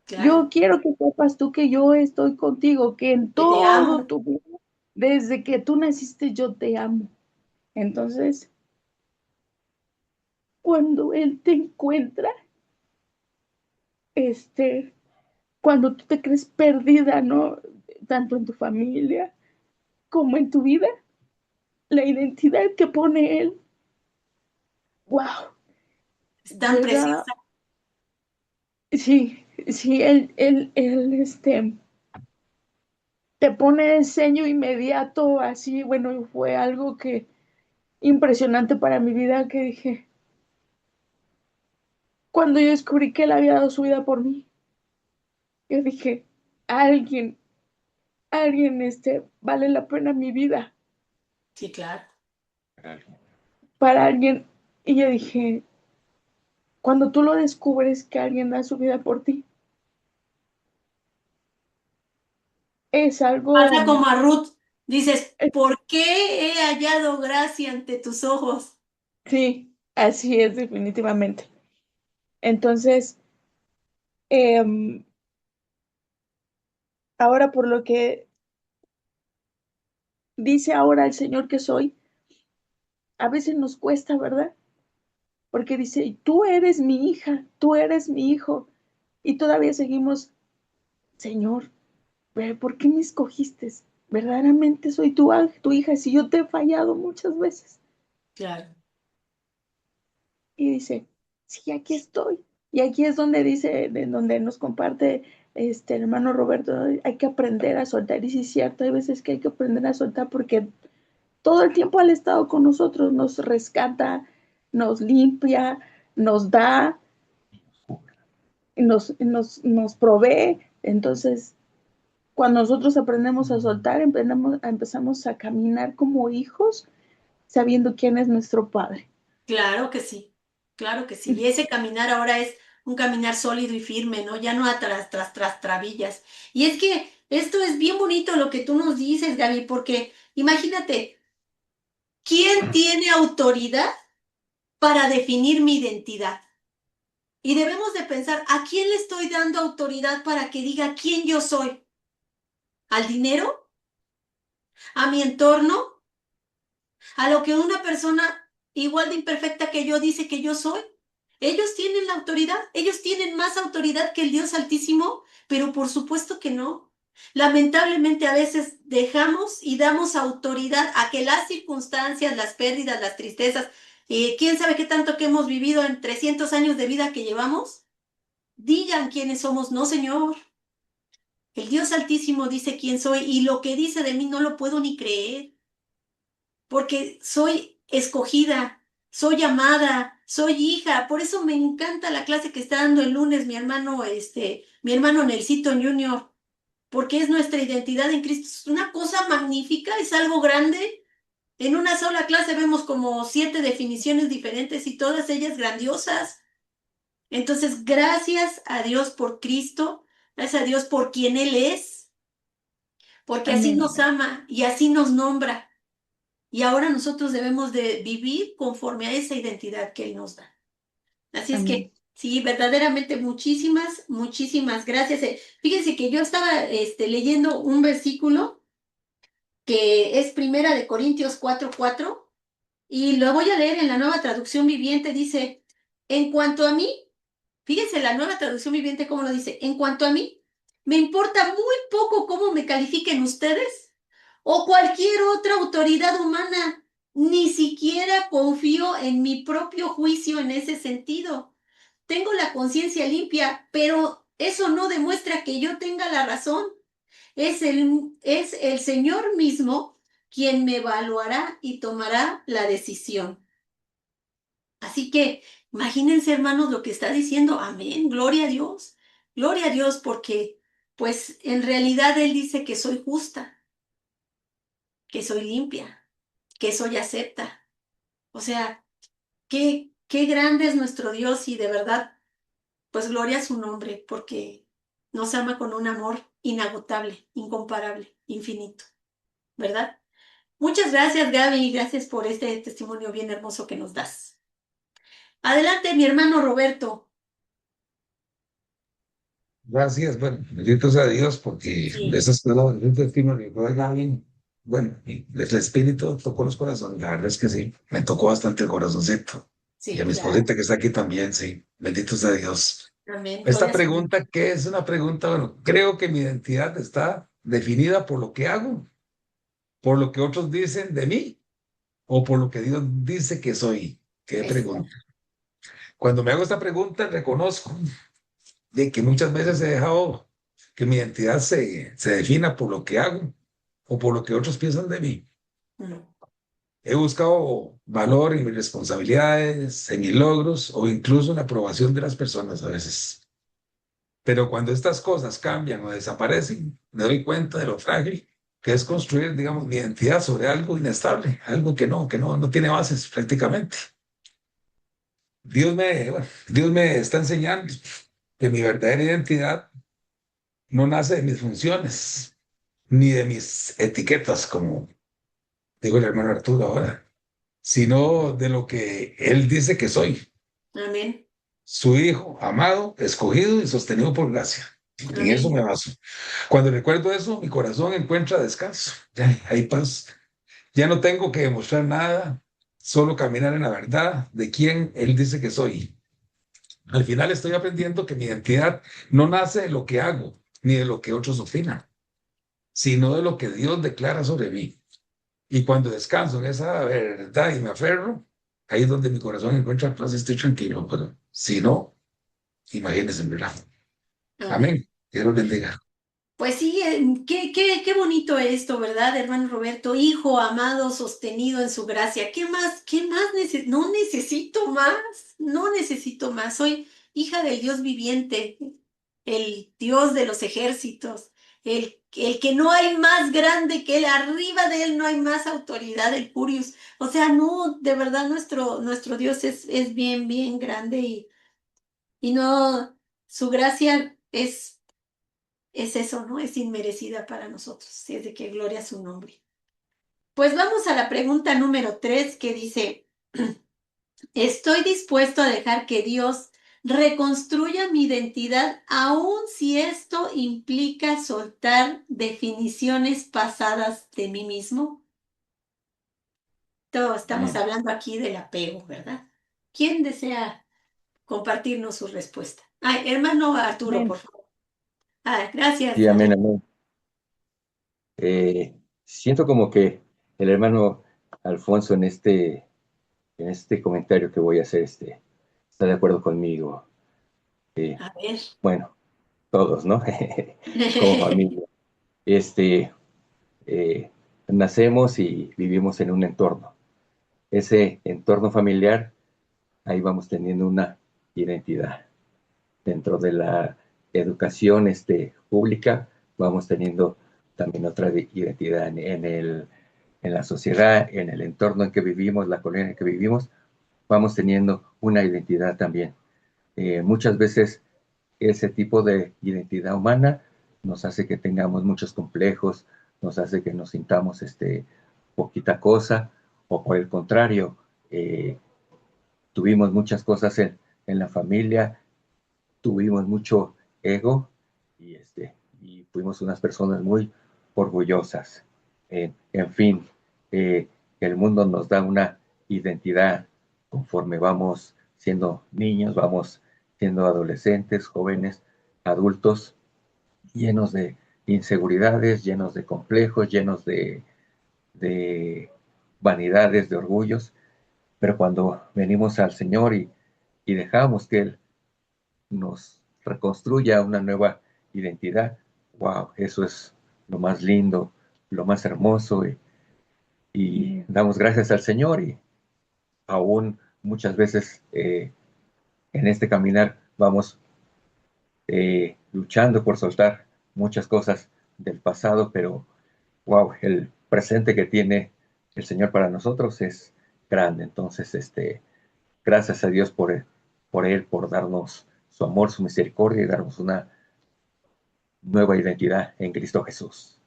Claro, Yo quiero que sepas tú que yo estoy contigo, que en que te todo amo. tu vida, desde que tú naciste, yo te amo. Entonces, cuando Él te encuentra, este, cuando tú te crees perdida, ¿no? Tanto en tu familia como en tu vida, la identidad que pone Él, wow, Es tan llega, preciosa. sí, sí, te pone el sello inmediato, así, bueno, fue algo que impresionante para mi vida, que dije, cuando yo descubrí que Él había dado su vida por mí, yo dije, alguien, vale la pena mi vida Sí, claro. para alguien. Y yo dije, cuando tú lo descubres que alguien da su vida por ti, es Pasa algo, como a Ruth. Dices, eh, ¿por qué he hallado gracia ante tus ojos? sí, así es definitivamente. Entonces, em, ahora por lo que dice ahora el Señor que soy, a veces nos cuesta, ¿verdad? Porque dice, tú eres mi hija, tú eres mi hijo, y todavía seguimos, Señor, pero ¿por qué me escogiste? Verdaderamente soy tu hija, si yo te he fallado muchas veces. Claro. Y dice, sí, aquí estoy. Y aquí es donde dice, de donde nos comparte el hermano Roberto, ¿no? Hay que aprender a soltar. Y sí es cierto, hay veces que hay que aprender a soltar porque todo el tiempo ha estado con nosotros, nos rescata, nos limpia, nos da, nos provee. Entonces, cuando nosotros aprendemos a soltar, empezamos a caminar como hijos, sabiendo quién es nuestro Padre. Claro que sí. Claro que sí. Y ese caminar ahora es un caminar sólido y firme, ¿no? Ya no a tras trabillas. Y es que esto es bien bonito lo que tú nos dices, Gaby, porque imagínate, ¿quién tiene autoridad para definir mi identidad? Y debemos de pensar, ¿a quién le estoy dando autoridad para que diga quién yo soy? ¿Al dinero? ¿A mi entorno? ¿A lo que una persona igual de imperfecta que yo dice que yo soy? Ellos tienen la autoridad, ellos tienen más autoridad que el Dios Altísimo, pero por supuesto que no. Lamentablemente a veces dejamos y damos autoridad a que las circunstancias, las pérdidas, las tristezas, quién sabe qué tanto que hemos vivido en 300 años de vida que llevamos, digan quiénes somos. No, Señor. El Dios Altísimo dice quién soy y lo que dice de mí no lo puedo ni creer, porque soy escogida, soy amada, soy hija. Por eso me encanta la clase que está dando el lunes mi hermano Nelsito Junior, porque es nuestra identidad en Cristo. Es una cosa magnífica, es algo grande. En una sola clase vemos como 7 definiciones diferentes y todas ellas grandiosas. Entonces, gracias a Dios por Cristo, gracias a Dios por quien Él es, porque así Amén. nos ama y así nos nombra. Y ahora nosotros debemos de vivir conforme a esa identidad que Él nos da. Así es Amén. que, sí, verdaderamente muchísimas, muchísimas gracias. Fíjense que yo estaba leyendo un versículo que es Primera de Corintios 4:4 y lo voy a leer en la Nueva Traducción Viviente. Dice, en cuanto a mí, fíjense la Nueva Traducción Viviente cómo lo dice, en cuanto a mí, me importa muy poco cómo me califiquen ustedes o cualquier otra autoridad humana. Ni siquiera confío en mi propio juicio en ese sentido. Tengo la conciencia limpia, pero eso no demuestra que yo tenga la razón. Es el Señor mismo quien me evaluará y tomará la decisión. Así que imagínense, hermanos, lo que está diciendo. Amén, gloria a Dios, porque pues en realidad Él dice que soy justa, que soy limpia, que soy acepta. O sea, qué grande es nuestro Dios y de verdad, pues gloria a su nombre, porque nos ama con un amor inagotable, incomparable, infinito, ¿verdad? Muchas gracias, Gaby, y gracias por este testimonio bien hermoso que nos das. Adelante, mi hermano Roberto. Gracias, bueno, bendito sea Dios, porque Sí, esas palabras de testimonio que oiga bien, bueno, y el Espíritu tocó los corazones, la verdad es que sí, me tocó bastante el corazoncito, y a sí, mi claro. esposita que está aquí también, sí, bendito sea Dios. Amén, Esta gloria a su nombre. pregunta, ¿qué es una pregunta? Bueno, creo que mi identidad está definida por lo que hago, por lo que otros dicen de mí, o por lo que Dios dice que soy. ¿Qué Es pregunta? Cuando me hago esta pregunta, reconozco de que muchas veces he dejado que mi identidad se defina por lo que hago o por lo que otros piensan de mí. cierto. He buscado valor en mis responsabilidades, en mis logros o incluso en la aprobación de las personas a veces. Pero cuando estas cosas cambian o desaparecen, me doy cuenta de lo frágil que es construir, digamos, mi identidad sobre algo inestable, algo que no tiene bases prácticamente. Dios me está enseñando que mi verdadera identidad no nace de mis funciones, ni de mis etiquetas, como dijo el hermano Arturo ahora, sino de lo que él dice que soy, Amén, su hijo, amado, escogido y sostenido por gracia. En eso amén. me baso. Cuando recuerdo eso, mi corazón encuentra descanso. Ya hay paz. Ya no tengo que demostrar nada, solo caminar en la verdad de quién él dice que soy. Al final estoy aprendiendo que mi identidad no nace de lo que hago, ni de lo que otros opinan, sino de lo que Dios declara sobre mí. Y cuando descanso en esa verdad y me aferro, ahí es donde mi corazón encuentra paz y estoy tranquilo. Pero si no, imagínense, ¿verdad? Amén. Amén. Dios los bendiga. Pues sí, qué bonito esto, ¿verdad, hermano Roberto? Hijo amado, sostenido en su gracia. ¿Qué más? ¿Qué más? No necesito más, no necesito más. Soy hija del Dios viviente, el Dios de los ejércitos, el que no hay más grande que él, arriba de él no hay más autoridad, el Curios. O sea, no, de verdad nuestro Dios es bien, bien grande y no, su gracia es eso, ¿no? Es inmerecida para nosotros. Sí, es de que gloria a su nombre. Pues vamos a la pregunta número 3 que dice, ¿estoy dispuesto a dejar que Dios reconstruya mi identidad aun si esto implica soltar definiciones pasadas de mí mismo? Todos estamos Amén. hablando aquí del apego, ¿verdad? ¿Quién desea compartirnos su respuesta? Ay, hermano Arturo, Amén. por favor. Ah, gracias. Sí, amén, amén. Siento como que el hermano Alfonso en este comentario que voy a hacer, está de acuerdo conmigo. Eh, A ver. bueno, todos, ¿no? Como familia. Este, Nacemos y vivimos en un entorno. Ese entorno familiar, ahí vamos teniendo una identidad. Dentro de la educación pública, vamos teniendo también otra identidad en la sociedad, en el entorno en que vivimos, la colonia en que vivimos, vamos teniendo una identidad también. Muchas veces ese tipo de identidad humana nos hace que tengamos muchos complejos, nos hace que nos sintamos poquita cosa, o por el contrario, eh, tuvimos muchas cosas en la familia, tuvimos mucho ego y fuimos unas personas muy orgullosas. En fin, eh, el mundo nos da una identidad conforme vamos siendo niños, vamos siendo adolescentes, jóvenes, adultos, llenos de inseguridades, llenos de complejos, llenos de vanidades, de orgullos, pero cuando venimos al Señor y dejamos que Él nos reconstruya una nueva identidad, wow, eso es lo más lindo, lo más hermoso, y damos gracias al Señor, y aún muchas veces en este caminar vamos luchando por soltar muchas cosas del pasado, pero wow, el presente que tiene el Señor para nosotros es grande. Entonces, gracias a Dios por Él, por darnos su amor, su misericordia y darnos una nueva identidad en Cristo Jesús.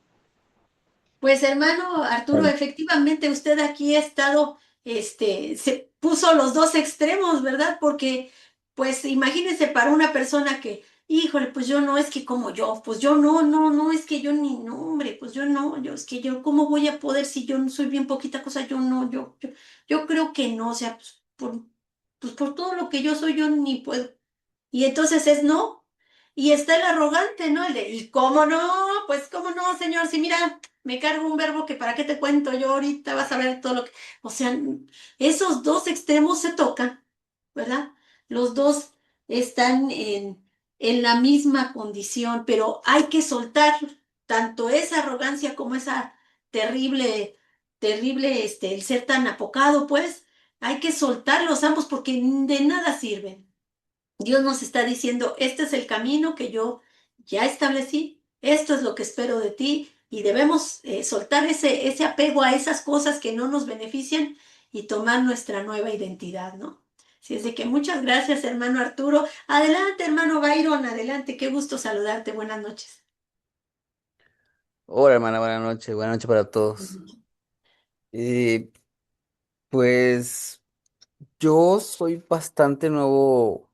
Pues hermano Arturo, Vale. efectivamente usted aquí ha estado, se puso los dos extremos, ¿verdad? Porque, pues imagínese para una persona que, híjole, pues yo no, es que como yo, pues yo no, no, no, es que yo ni, no, hombre, pues yo no, yo, es que yo, ¿cómo voy a poder si yo no soy bien poquita cosa? Yo no, yo creo que no, o sea, pues por todo lo que yo soy, yo ni puedo. Y entonces es no. Y está el arrogante, ¿no? ¿Y cómo no? Pues cómo no, señor, si mira, me cargo un verbo que para qué te cuento yo ahorita, vas a ver todo lo que... O sea, esos dos extremos se tocan, ¿verdad? Los dos están en la misma condición, pero hay que soltar tanto esa arrogancia como esa terrible, terrible, el ser tan apocado, pues, hay que soltarlos ambos porque de nada sirven. Dios nos está diciendo, este es el camino que yo ya establecí, esto es lo que espero de ti y debemos soltar ese apego a esas cosas que no nos benefician y tomar nuestra nueva identidad, ¿no? Así es de que muchas gracias, hermano Arturo. Adelante, hermano Byron, adelante, qué gusto saludarte, buenas noches. Hola, hermana, buenas noches para todos. Eh, pues yo soy bastante nuevo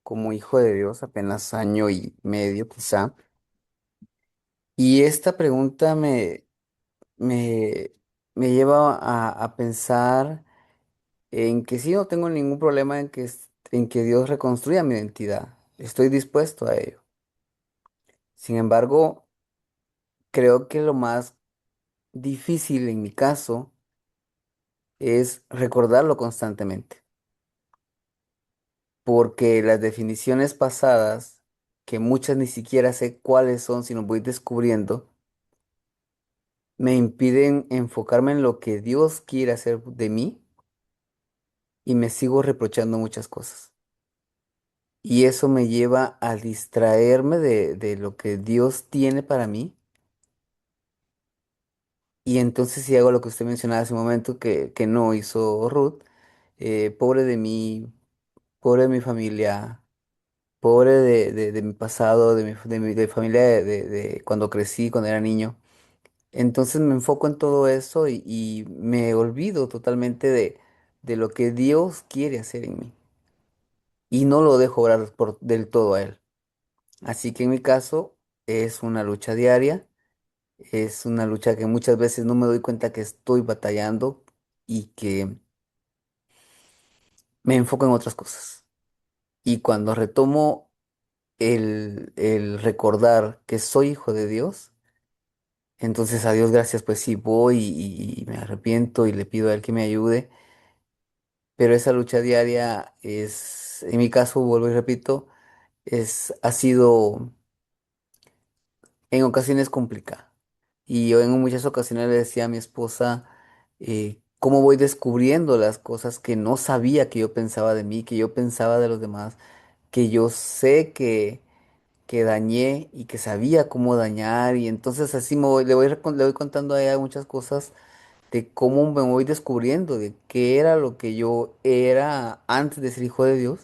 como hijo de Dios, apenas año y medio quizá, y esta pregunta me, me lleva a pensar en que sí, no tengo ningún problema en que Dios reconstruya mi identidad, estoy dispuesto a ello. Sin embargo, creo que lo más difícil en mi caso es recordarlo constantemente. Porque las definiciones pasadas, que muchas ni siquiera sé cuáles son, sino voy descubriendo, me impiden enfocarme en lo que Dios quiere hacer de mí y me sigo reprochando muchas cosas. Y eso me lleva a distraerme de lo que Dios tiene para mí. Y entonces si hago lo que usted mencionaba hace un momento que no hizo Ruth, pobre de mí, pobre de mi familia, pobre de mi pasado, de mi familia de cuando crecí, cuando era niño. Entonces me enfoco en todo eso y me olvido totalmente de lo que Dios quiere hacer en mí. Y no lo dejo orar del todo a Él. Así que en mi caso es una lucha diaria, es una lucha que muchas veces no me doy cuenta que estoy batallando y que me enfoco en otras cosas. Y cuando retomo el recordar que soy hijo de Dios, entonces, a Dios gracias, pues sí, voy y me arrepiento y le pido a Él que me ayude, pero esa lucha diaria es, en mi caso, vuelvo y repito, ha sido en ocasiones complicada. Y yo en muchas ocasiones le decía a mi esposa cómo voy descubriendo las cosas que no sabía que yo pensaba de mí, que yo pensaba de los demás, que yo sé que dañé y que sabía cómo dañar, y entonces así le voy contando a ella muchas cosas de cómo me voy descubriendo, de qué era lo que yo era antes de ser hijo de Dios.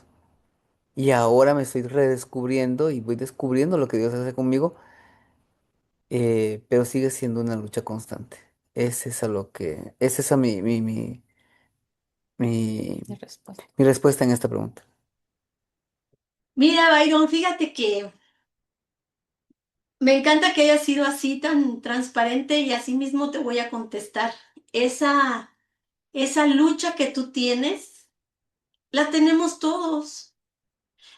Y ahora me estoy redescubriendo y voy descubriendo lo que Dios hace conmigo, pero sigue siendo una lucha constante. Es esa mi, mi respuesta en esta pregunta. Mira, Byron, fíjate que me encanta que hayas sido así tan transparente y así mismo te voy a contestar. Esa lucha que tú tienes, la tenemos todos.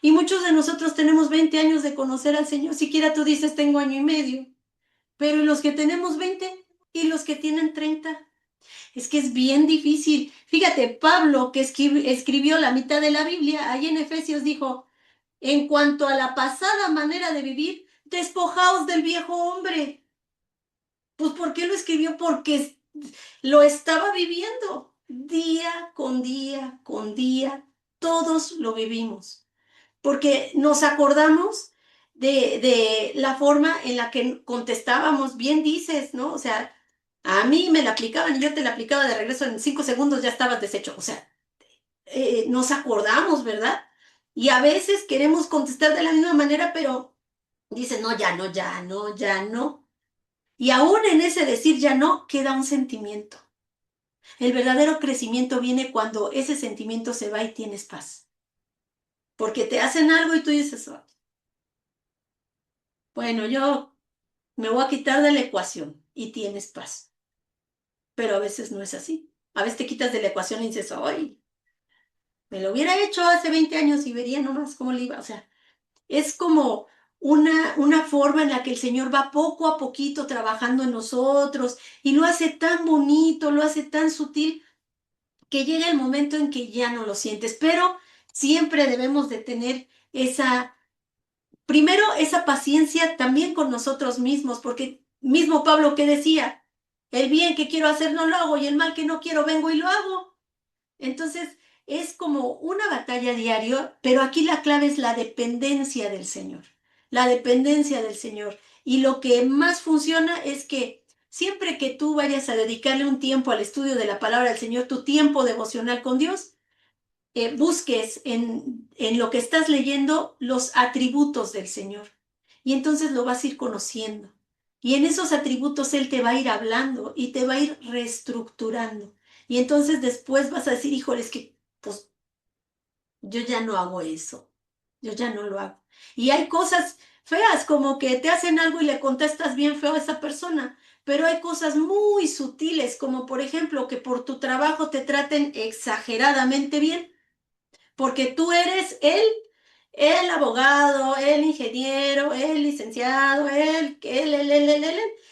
Y muchos de nosotros tenemos 20 años de conocer al Señor. Siquiera tú dices, tengo año y medio. Pero los que tenemos 20 y los que tienen 30, es que es bien difícil. Fíjate, Pablo, que escribió la mitad de la Biblia, ahí en Efesios dijo, en cuanto a la pasada manera de vivir, despojaos del viejo hombre. Pues ¿por qué lo escribió? Porque lo estaba viviendo día con día con día. Todos lo vivimos. Porque nos acordamos de la forma en la que contestábamos, bien dices, ¿no? O sea, a mí me la aplicaban y yo te la aplicaba de regreso en 5 segundos, ya estabas deshecho. O sea, nos acordamos, ¿verdad? Y a veces queremos contestar de la misma manera, pero dicen, no, ya no, ya no, ya no. Y aún en ese decir ya no, queda un sentimiento. El verdadero crecimiento viene cuando ese sentimiento se va y tienes paz. Porque te hacen algo y tú dices, "Oh, bueno, yo me voy a quitar de la ecuación y tienes paz". Pero a veces no es así. A veces te quitas de la ecuación y dices, ay, me lo hubiera hecho hace 20 años y vería nomás cómo le iba. O sea, es como una forma en la que el Señor va poco a poquito trabajando en nosotros y lo hace tan bonito, lo hace tan sutil, que llega el momento en que ya no lo sientes. Pero siempre debemos de tener esa, primero, esa paciencia también con nosotros mismos, porque mismo Pablo que decía, el bien que quiero hacer no lo hago y el mal que no quiero vengo y lo hago. Entonces, es como una batalla diaria, pero aquí la clave es la dependencia del Señor, la dependencia del Señor. Y lo que más funciona es que siempre que tú vayas a dedicarle un tiempo al estudio de la palabra del Señor, tu tiempo devocional con Dios, busques en lo que estás leyendo los atributos del Señor. Y entonces lo vas a ir conociendo. Y en esos atributos Él te va a ir hablando y te va a ir reestructurando. Y entonces después vas a decir, híjole, es que pues yo ya no hago eso. Yo ya no lo hago. Y hay cosas feas, como que te hacen algo y le contestas bien feo a esa persona. Pero hay cosas muy sutiles, como por ejemplo que por tu trabajo te traten exageradamente bien porque tú eres el abogado, el ingeniero, el licenciado,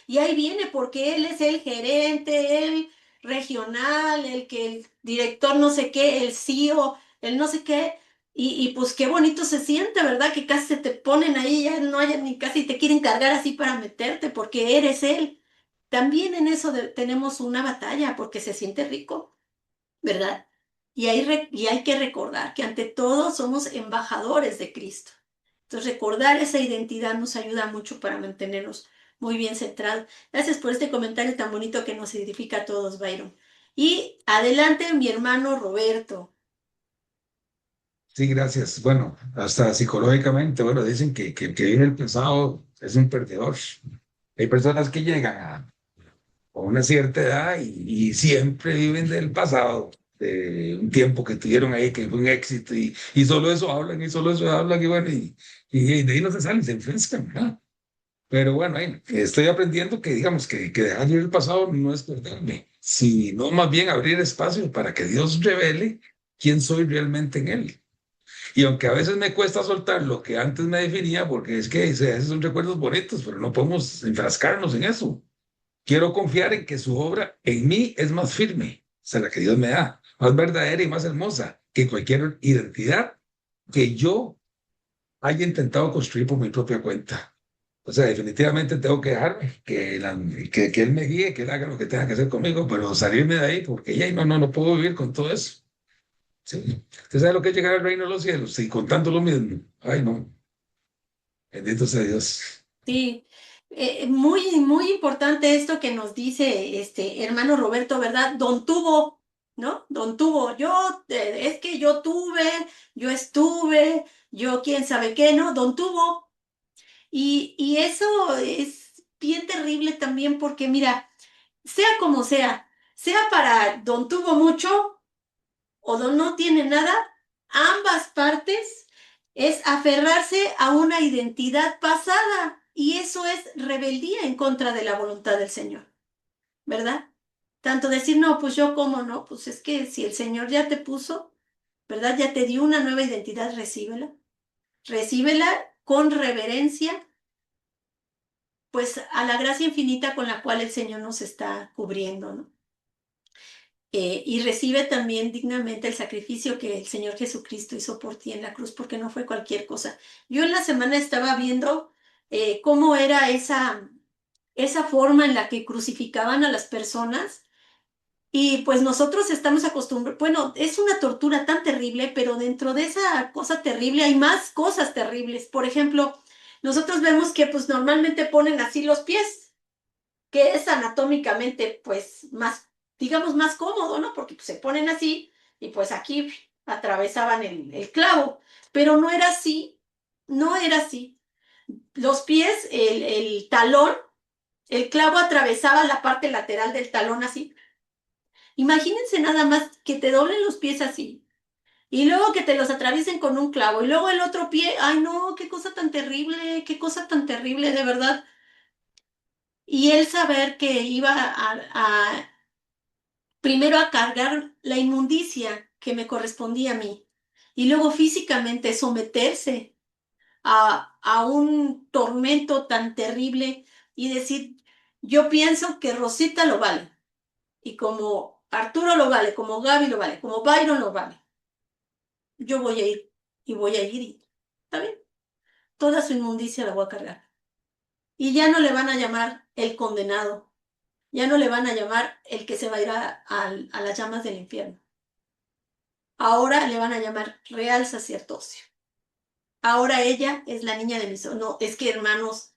y ahí viene porque él es el gerente, el regional, el que el director no sé qué, el CEO, el no sé qué, y pues qué bonito se siente, ¿verdad? Que casi se te ponen ahí, ya no hay ni casi te quieren cargar así para meterte porque eres él. También en eso tenemos una batalla porque se siente rico. ¿Verdad? Y hay que recordar que ante todo somos embajadores de Cristo. Entonces, recordar esa identidad nos ayuda mucho para mantenernos muy bien centrados. Gracias por este comentario tan bonito que nos edifica a todos, Byron. Y adelante, mi hermano Roberto. Sí, gracias. Bueno, hasta psicológicamente, bueno, dicen que vive el pasado es un perdedor. Hay personas que llegan a una cierta edad y siempre viven del pasado, de un tiempo que tuvieron ahí que fue un éxito y solo eso hablan y solo eso hablan y bueno, y de ahí no se salen, se enfrescan, ¿verdad? Pero bueno, ahí estoy aprendiendo que digamos que dejar ir el pasado no es perderme, sino más bien abrir espacio para que Dios revele quién soy realmente en Él. Y aunque a veces me cuesta soltar lo que antes me definía, porque es que o sea, esos son recuerdos bonitos, pero no podemos enfrascarnos en eso. Quiero confiar en que su obra en mí es más firme, o sea, la que Dios me da, más verdadera y más hermosa que cualquier identidad que yo haya intentado construir por mi propia cuenta. O sea, definitivamente tengo que dejarme que Él me guíe, que Él haga lo que tenga que hacer conmigo, pero salirme de ahí porque ya no puedo vivir con todo eso. Sí. ¿Usted sabe lo que es llegar al reino de los cielos y contando lo mismo? Ay, no. Bendito sea Dios. Sí, muy, muy importante esto que nos dice este hermano Roberto, ¿verdad? Don Tuvo, ¿no? Don Tuvo, es que yo tuve, yo estuve, yo quién sabe qué, ¿no? Don Tuvo. Y eso es bien terrible también porque, mira, sea como sea para Don Tuvo mucho o Don no tiene nada, ambas partes es aferrarse a una identidad pasada y eso es rebeldía en contra de la voluntad del Señor, ¿verdad? Tanto decir, no, pues yo cómo no, pues es que si el Señor ya te puso, ¿verdad? Ya te dio una nueva identidad, recíbela. Recíbela con reverencia, pues a la gracia infinita con la cual el Señor nos está cubriendo, ¿no? Y recibe también dignamente el sacrificio que el Señor Jesucristo hizo por ti en la cruz, porque no fue cualquier cosa. Yo en la semana estaba viendo cómo era esa forma en la que crucificaban a las personas. Y pues nosotros estamos acostumbrados, bueno, es una tortura tan terrible, pero dentro de esa cosa terrible hay más cosas terribles. Por ejemplo, nosotros vemos que pues normalmente ponen así los pies, que es anatómicamente pues más, digamos, más cómodo, ¿no? Porque pues, se ponen así y pues aquí atravesaban el clavo, pero no era así, no era así. Los pies, el talón, el clavo atravesaba la parte lateral del talón así. Imagínense nada más que te doblen los pies así y luego que te los atraviesen con un clavo y luego el otro pie, ay no, qué cosa tan terrible, qué cosa tan terrible, de verdad. Y él saber que iba primero a cargar la inmundicia que me correspondía a mí y luego físicamente someterse a un tormento tan terrible y decir, yo pienso que Rosita lo vale y como Arturo lo vale, como Gaby lo vale, como Byron lo vale. Yo voy a ir y voy a ir y está bien, toda su inmundicia la voy a cargar. Y ya no le van a llamar el condenado, ya no le van a llamar el que se va a ir a las llamas del infierno. Ahora le van a llamar real sacerdocio. Ahora ella es la niña de mis ojos. No, es que hermanos,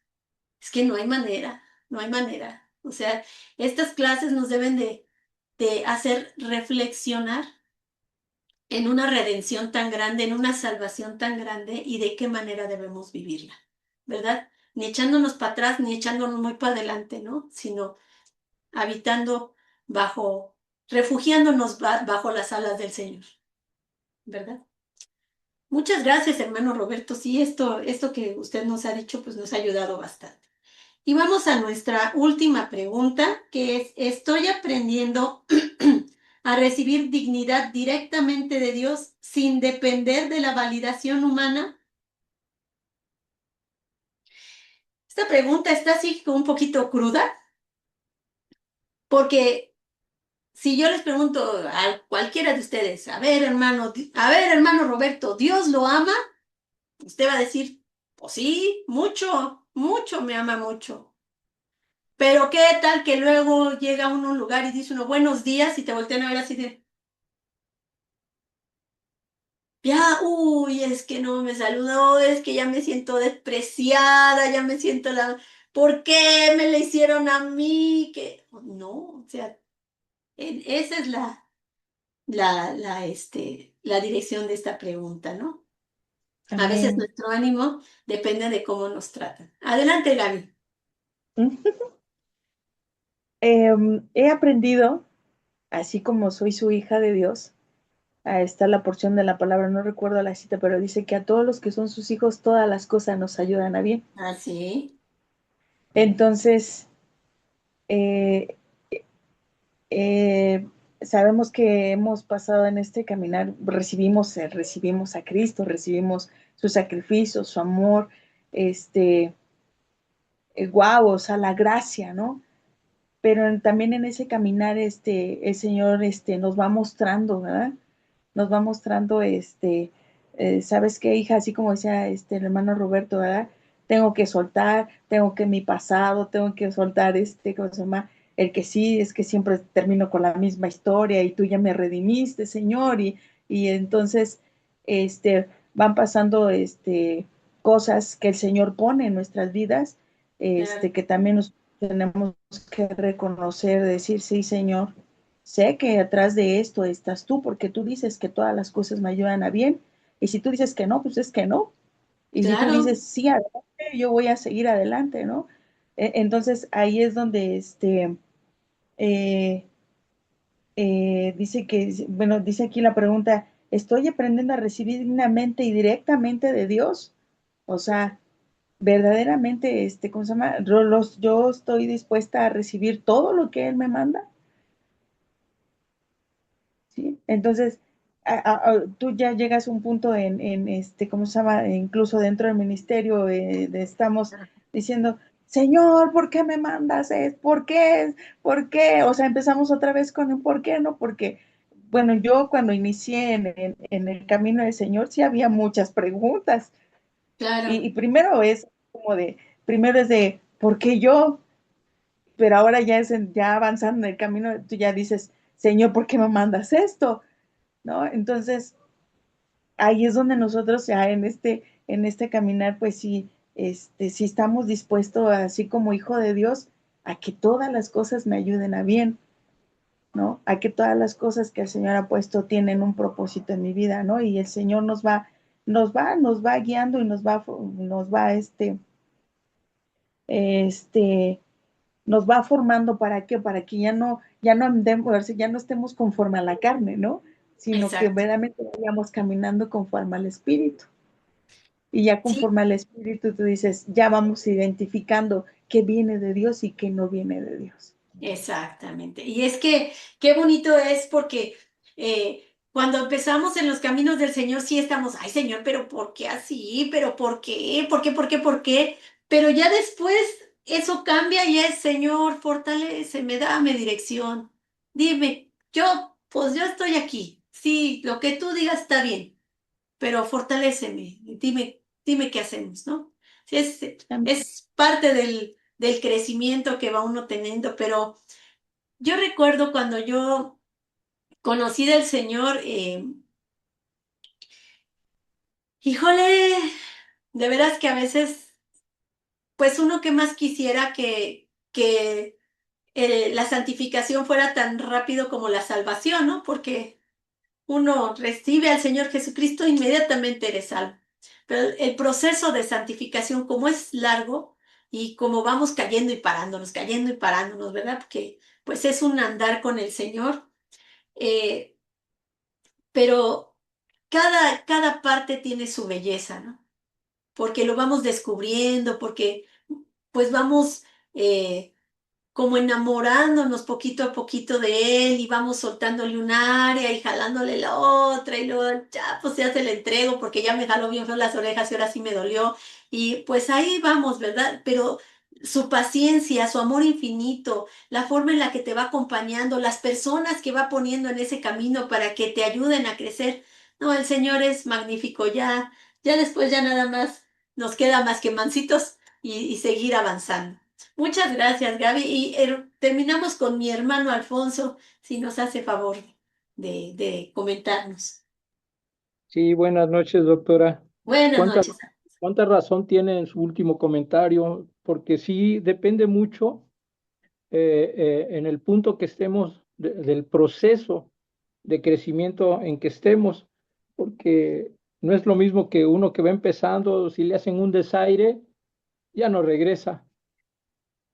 es que no hay manera, no hay manera. O sea, estas clases nos deben de hacer reflexionar en una redención tan grande, en una salvación tan grande y de qué manera debemos vivirla, ¿verdad? Ni echándonos para atrás, ni echándonos muy para adelante, ¿no? Sino habitando bajo, refugiándonos bajo las alas del Señor, ¿verdad? Muchas gracias, hermano Roberto. Sí, esto que usted nos ha dicho, pues nos ha ayudado bastante. Y vamos a nuestra última pregunta, que es, ¿estoy aprendiendo a recibir dignidad directamente de Dios sin depender de la validación humana? Esta pregunta está así como un poquito cruda, porque si yo les pregunto a cualquiera de ustedes, a ver, hermano Roberto, ¿Dios lo ama? Usted va a decir, pues sí, mucho, mucho, me ama mucho. Pero qué tal que luego llega uno a un lugar y dice uno buenos días y te voltean a ver así de, ya, uy, es que no me saludó, es que ya me siento despreciada, ya me siento la, ¿por qué me le hicieron a mí? Que no, o sea, esa es la dirección de esta pregunta, ¿no? A veces Amén. nuestro ánimo depende de cómo nos tratan. Adelante, Gaby. He aprendido, así como soy su hija de Dios, está la porción de la palabra, no recuerdo la cita, pero dice que a todos los que son sus hijos, todas las cosas nos ayudan a bien. Así. Entonces, eh, eh, sabemos que hemos pasado en este caminar, recibimos a Cristo, recibimos su sacrificio, su amor, guau, o sea, la gracia, ¿no? Pero también en ese caminar, el Señor, nos va mostrando, ¿verdad? Nos va mostrando, ¿sabes qué, hija? Así como decía el hermano Roberto, ¿verdad? Tengo que soltar, tengo que mi pasado, tengo que soltar, ¿cómo se llama? El que sí, es que siempre termino con la misma historia y tú ya me redimiste, Señor, y entonces, van pasando, cosas que el Señor pone en nuestras vidas, Claro. que también nos tenemos que reconocer, decir, sí, Señor, sé que atrás de esto estás tú, porque tú dices que todas las cosas me ayudan a bien, y si tú dices que no, pues es que no, y si tú Claro, dices sí, adelante, yo voy a seguir adelante, ¿no? Entonces ahí es donde eh, dice que, bueno, dice aquí la pregunta, ¿estoy aprendiendo a recibir dignamente y directamente de Dios? O sea, verdaderamente, ¿cómo se llama? Yo estoy dispuesta a recibir todo lo que Él me manda. ¿Sí? Entonces, tú ya llegas a un punto ¿cómo se llama? Incluso dentro del ministerio, estamos diciendo, Señor, ¿por qué me mandas? ¿Por qué? ¿Por qué? O sea, empezamos otra vez con un ¿por qué? ¿No? Porque, bueno, yo cuando inicié en el camino del Señor, sí había muchas preguntas. Y claro, primero es como primero es de, ¿por qué yo? pero ahora ya ya avanzando en el camino, tú ya dices, Señor, ¿por qué me mandas esto? ¿No? Entonces, ahí es donde nosotros ya en este caminar, pues sí, sí estamos dispuestos, así como hijo de Dios, a que todas las cosas me ayuden a bien, ¿no? A que todas las cosas que el Señor ha puesto tienen un propósito en mi vida, ¿no? Y el Señor nos va guiando y este, nos va formando ¿para qué? Para que ya no estemos conforme a la carne, ¿no? Sino que Exacto. verdaderamente vayamos caminando conforme al Espíritu. Y ya Sí, conforme al Espíritu tú dices, ya vamos identificando qué viene de Dios y qué no viene de Dios. exactamente. Y es que qué bonito es porque cuando empezamos en los caminos del Señor, sí estamos, ay Señor, pero ¿por qué así? ¿Pero por qué? ¿Por qué? ¿Por qué? ¿Por qué? Pero ya después eso cambia y es, Señor, fortaléceme, dame dirección. Dime, pues yo estoy aquí. Sí, lo que tú digas está bien, pero fortaléceme. Dime qué hacemos, ¿no? Sí, es parte del crecimiento que va uno teniendo, pero yo recuerdo cuando yo conocí del Señor, híjole, de veras que a veces, pues uno que más quisiera que la santificación fuera tan rápido como la salvación, ¿no? Porque uno recibe al Señor Jesucristo, inmediatamente eres salvo. Pero el proceso de santificación, como es largo y como vamos cayendo y parándonos, ¿verdad? Porque pues es un andar con el Señor. eh, pero cada parte tiene su belleza, ¿no? Porque lo vamos descubriendo, porque pues vamos como enamorándonos poquito a poquito de él y vamos soltándole un área y jalándole la otra y luego ya pues ya se le entrego porque ya me jaló bien feo las orejas y ahora sí me dolió y pues ahí vamos, ¿verdad? Pero su paciencia, su amor infinito, la forma en la que te va acompañando, las personas que va poniendo en ese camino para que te ayuden a crecer. No, el Señor es magnífico, ya después ya nada más nos queda más que mancitos y seguir avanzando. Muchas gracias, Gaby. Y terminamos con mi hermano Alfonso, si nos hace favor de comentarnos. Sí, buenas noches, doctora. Buenas ¿Cuánta, noches. cuánta razón tiene en su último comentario? Porque sí depende mucho en el punto que estemos del proceso de crecimiento en que estemos, porque no es lo mismo que uno que va empezando, si le hacen un desaire, ya no regresa,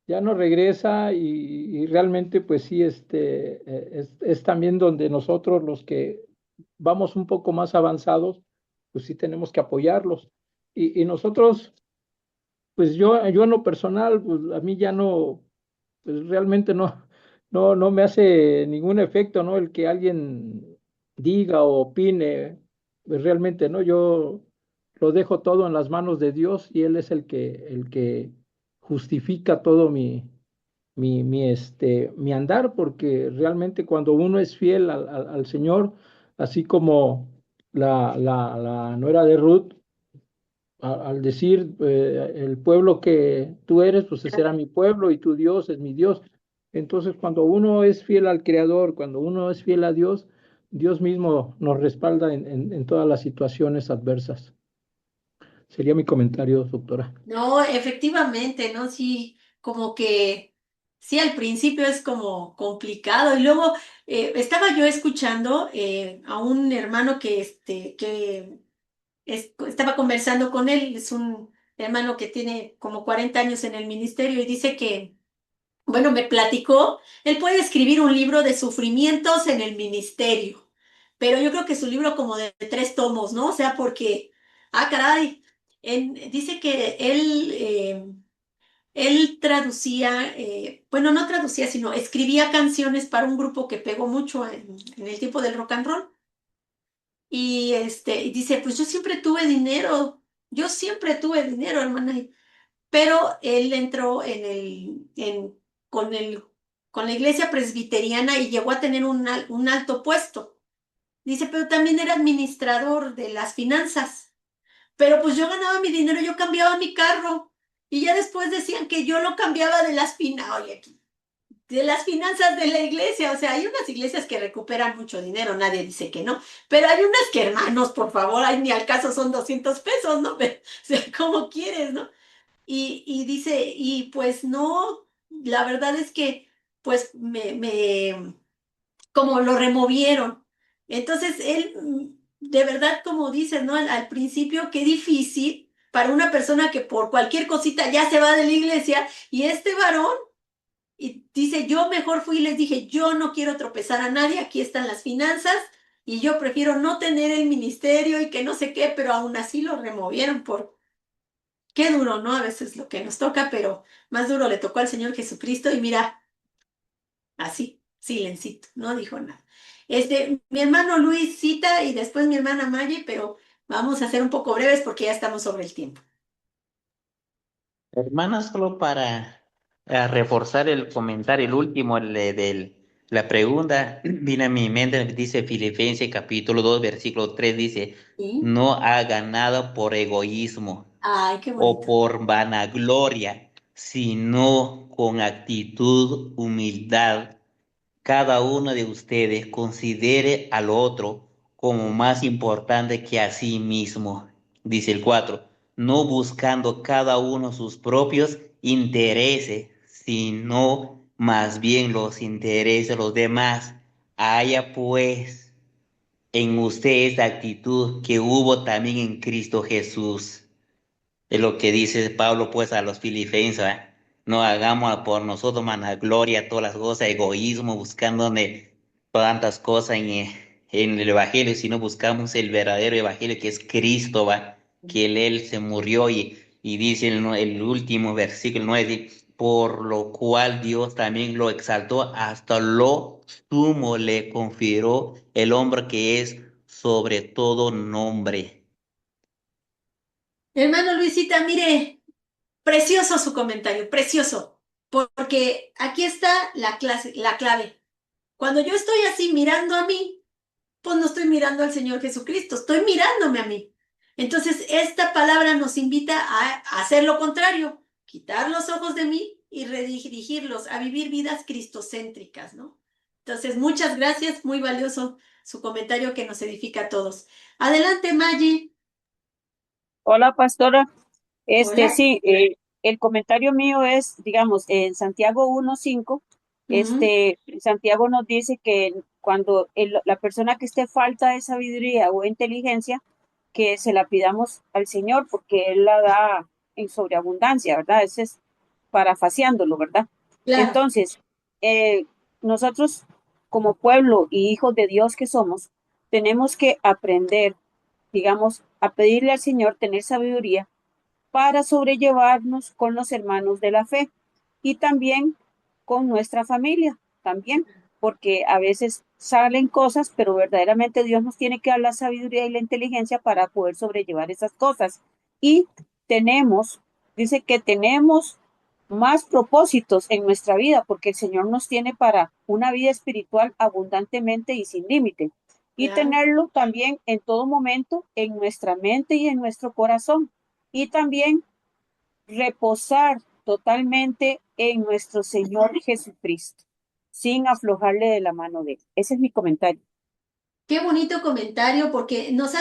ya no regresa y realmente pues sí, es también donde nosotros los que vamos un poco más avanzados, pues sí tenemos que apoyarlos. Y nosotros, pues yo en lo personal, pues a mí ya no, pues realmente no me hace ningún efecto, ¿no? El que alguien diga o opine, pues realmente, ¿no? Yo lo dejo todo en las manos de Dios y Él es el que justifica todo mi andar, porque realmente cuando uno es fiel al Señor, así como la nuera de Ruth, al decir el pueblo que tú eres, pues ese era mi pueblo y tu Dios es mi Dios. Entonces, cuando uno es fiel al Creador, cuando uno es fiel a Dios, Dios mismo nos respalda en todas las situaciones adversas. Sería mi comentario, doctora. No, efectivamente, ¿no? Sí, como que, sí, al principio es como complicado. Y luego estaba yo escuchando a un hermano que estaba conversando con él, es un hermano que tiene como 40 años en el ministerio y dice que bueno, me platicó, él puede escribir un libro de sufrimientos en el ministerio, pero yo creo que su libro como de 3 tomos, ¿no? O sea, porque, caray, dice que él traducía, bueno, no traducía, sino escribía canciones para un grupo que pegó mucho en el tiempo del rock and roll. Y dice, pues yo siempre tuve dinero, hermana, pero él entró con con la iglesia presbiteriana y llegó a tener un alto puesto. Dice, pero también era administrador de las finanzas. Pero pues yo ganaba mi dinero, yo cambiaba mi carro. Y ya después decían que yo lo cambiaba de las finanzas. Oye, de las finanzas de la iglesia. O sea, hay unas iglesias que recuperan mucho dinero, nadie dice que no, pero hay unas que, hermanos, por favor, ay, ni al caso son 200 pesos, ¿no? O sea, ¿cómo quieres, no? Y dice, y pues no, la verdad es que, pues como lo removieron. Entonces, él, de verdad, como dices, ¿no? Al principio, qué difícil para una persona que por cualquier cosita ya se va de la iglesia, y este varón y dice, yo mejor fui y les dije, yo no quiero tropezar a nadie, aquí están las finanzas, y yo prefiero no tener el ministerio y que no sé qué, pero aún así lo removieron por... Qué duro, ¿no? A veces lo que nos toca, pero más duro le tocó al Señor Jesucristo y mira, así, silencito, no dijo nada. Mi hermano Luis cita y después mi hermana Maye, pero vamos a ser un poco breves porque ya estamos sobre el tiempo. Hermana, solo para reforzar el comentario, el último, la pregunta, viene a mi mente, dice Filipenses capítulo 2 versículo 3 dice, ¿Sí? no haga nada por egoísmo Ay, qué o bonito. por vanagloria, sino con actitud, humildad. Cada uno de ustedes considere al otro como más importante que a sí mismo. Dice el 4, no buscando cada uno sus propios intereses, sino más bien los intereses de los demás. Haya pues en ustedes esta actitud que hubo también en Cristo Jesús. Es lo que dice Pablo pues a los filipenses, ¿eh? No hagamos por nosotros vanagloria, todas las cosas, egoísmo, buscando tantas cosas en el Evangelio, sino buscamos el verdadero Evangelio que es Cristo, ¿va? Que él se murió y dice el último versículo 9, por lo cual Dios también lo exaltó hasta lo sumo, le confirió el hombre que es sobre todo nombre. Hermano Luisita, mire, precioso su comentario, precioso, porque aquí está la clave. Cuando yo estoy así mirando a mí, pues no estoy mirando al Señor Jesucristo, estoy mirándome a mí. Entonces, esta palabra nos invita a hacer lo contrario, quitar los ojos de mí y redirigirlos a vivir vidas cristocéntricas, ¿no? Entonces, muchas gracias, muy valioso su comentario que nos edifica a todos. Adelante, Maggie. Hola, pastora. Hola. Sí, el comentario mío es, digamos, en Santiago 1:5, Ujú. Santiago nos dice que cuando la persona que esté falta de sabiduría o inteligencia, que se la pidamos al Señor porque Él la da en sobreabundancia, ¿verdad? Ese es parafaseándolo, ¿verdad? Claro. Entonces, eh, nosotros como pueblo y hijos de Dios que somos, tenemos que aprender, digamos, a pedirle al Señor tener sabiduría para sobrellevarnos con los hermanos de la fe y también con nuestra familia, también, porque a veces salen cosas, pero verdaderamente Dios nos tiene que dar la sabiduría y la inteligencia para poder sobrellevar esas cosas. Y tenemos, dice que tenemos más propósitos en nuestra vida, porque el Señor nos tiene para una vida espiritual abundantemente y sin límite. Y Claro. tenerlo también en todo momento en nuestra mente y en nuestro corazón y también reposar totalmente en nuestro Señor Jesucristo, sin aflojarle de la mano de Él. Ese es mi comentario. Qué bonito comentario porque nos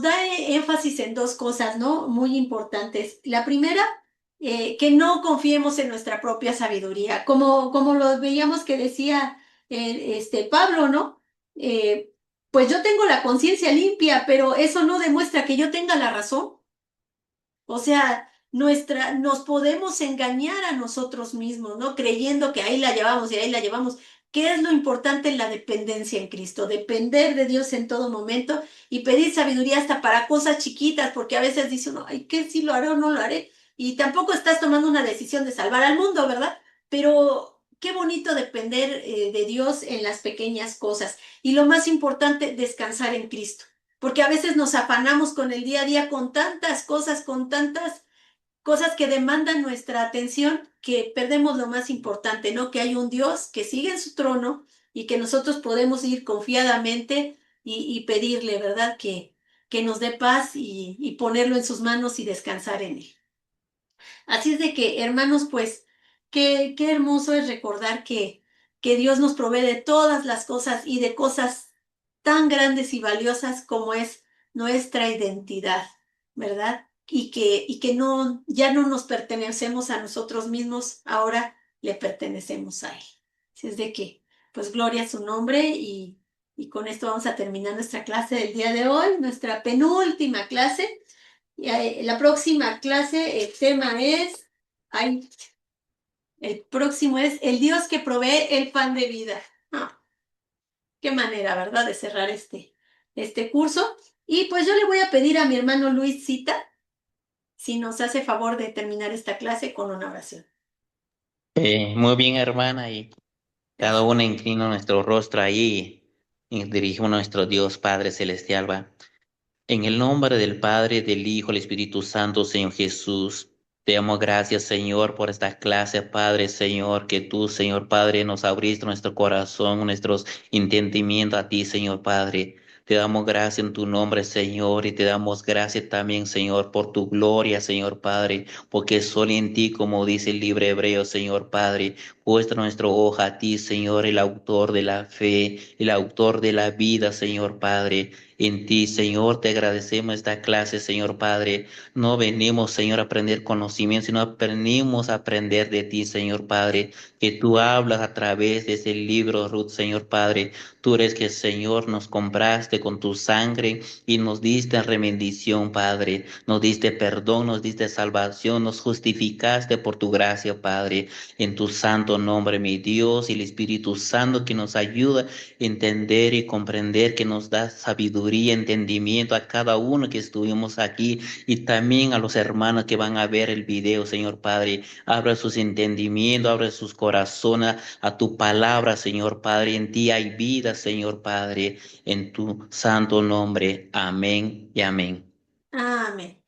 da énfasis en dos cosas, ¿no? Muy importantes. La primera, que no confiemos en nuestra propia sabiduría, como lo veíamos que decía Pablo, ¿no? Eh, pues yo tengo la conciencia limpia, pero eso no demuestra que yo tenga la razón. O sea, nos podemos engañar a nosotros mismos, ¿no? Creyendo que ahí la llevamos y ahí la llevamos. ¿Qué es lo importante en la dependencia en Cristo? Depender de Dios en todo momento y pedir sabiduría hasta para cosas chiquitas, porque a veces dice uno, ay, ¿qué si lo haré o no lo haré? Y tampoco estás tomando una decisión de salvar al mundo, ¿verdad? Pero qué bonito depender de Dios en las pequeñas cosas. Y lo más importante, descansar en Cristo porque a veces nos afanamos con el día a día con tantas cosas que demandan nuestra atención, que perdemos lo más importante, ¿no? Que hay un Dios que sigue en su trono y que nosotros podemos ir confiadamente y pedirle, ¿verdad? Que nos dé paz y ponerlo en sus manos y descansar en él. Así es de que, hermanos, pues qué hermoso es recordar que Dios nos provee de todas las cosas y de cosas tan grandes y valiosas como es nuestra identidad, ¿verdad? Y que no, ya no nos pertenecemos a nosotros mismos, ahora le pertenecemos a Él. Así es de que, pues gloria a su nombre y con esto vamos a terminar nuestra clase del día de hoy, nuestra penúltima clase. Y, la próxima clase, el tema es, ay, el próximo es el Dios que provee el pan de vida. Ah, qué manera, ¿verdad?, de cerrar este curso. Y pues yo le voy a pedir a mi hermano Luis Cita si nos hace favor de terminar esta clase con una oración. Muy bien, hermana, y cada Gracias. uno inclina nuestro rostro ahí y dirigimos a nuestro Dios Padre Celestial, va. En el nombre del Padre, del Hijo, del Espíritu Santo, Señor Jesús, te damos gracias, Señor, por esta clase, Padre, Señor, que tú, Señor Padre, nos abriste nuestro corazón, nuestros entendimientos a ti, Señor Padre. Te damos gracias en tu nombre, Señor, y te damos gracias también, Señor, por tu gloria, Señor Padre, porque solo en ti, como dice el libro hebreo, Señor Padre, puesta nuestro ojo a ti, Señor, el autor de la fe, el autor de la vida, Señor Padre. En ti, Señor, te agradecemos esta clase, Señor Padre. No venimos, Señor, a aprender conocimiento, sino venimos a aprender de ti, Señor Padre, que tú hablas a través de ese libro, Ruth, Señor Padre. Tú eres que, Señor, nos compraste con tu sangre y nos diste remendición, Padre. Nos diste perdón, nos diste salvación, nos justificaste por tu gracia, Padre. En tu santo nombre, mi Dios, y el Espíritu Santo que nos ayuda entender y comprender, que nos da sabiduría, entendimiento a cada uno que estuvimos aquí y también a los hermanos que van a ver el video, Señor Padre. Abra sus entendimientos, abre sus corazones a tu palabra, Señor Padre. En ti hay vida, Señor Padre, en tu santo nombre. Amén y amén. Amén.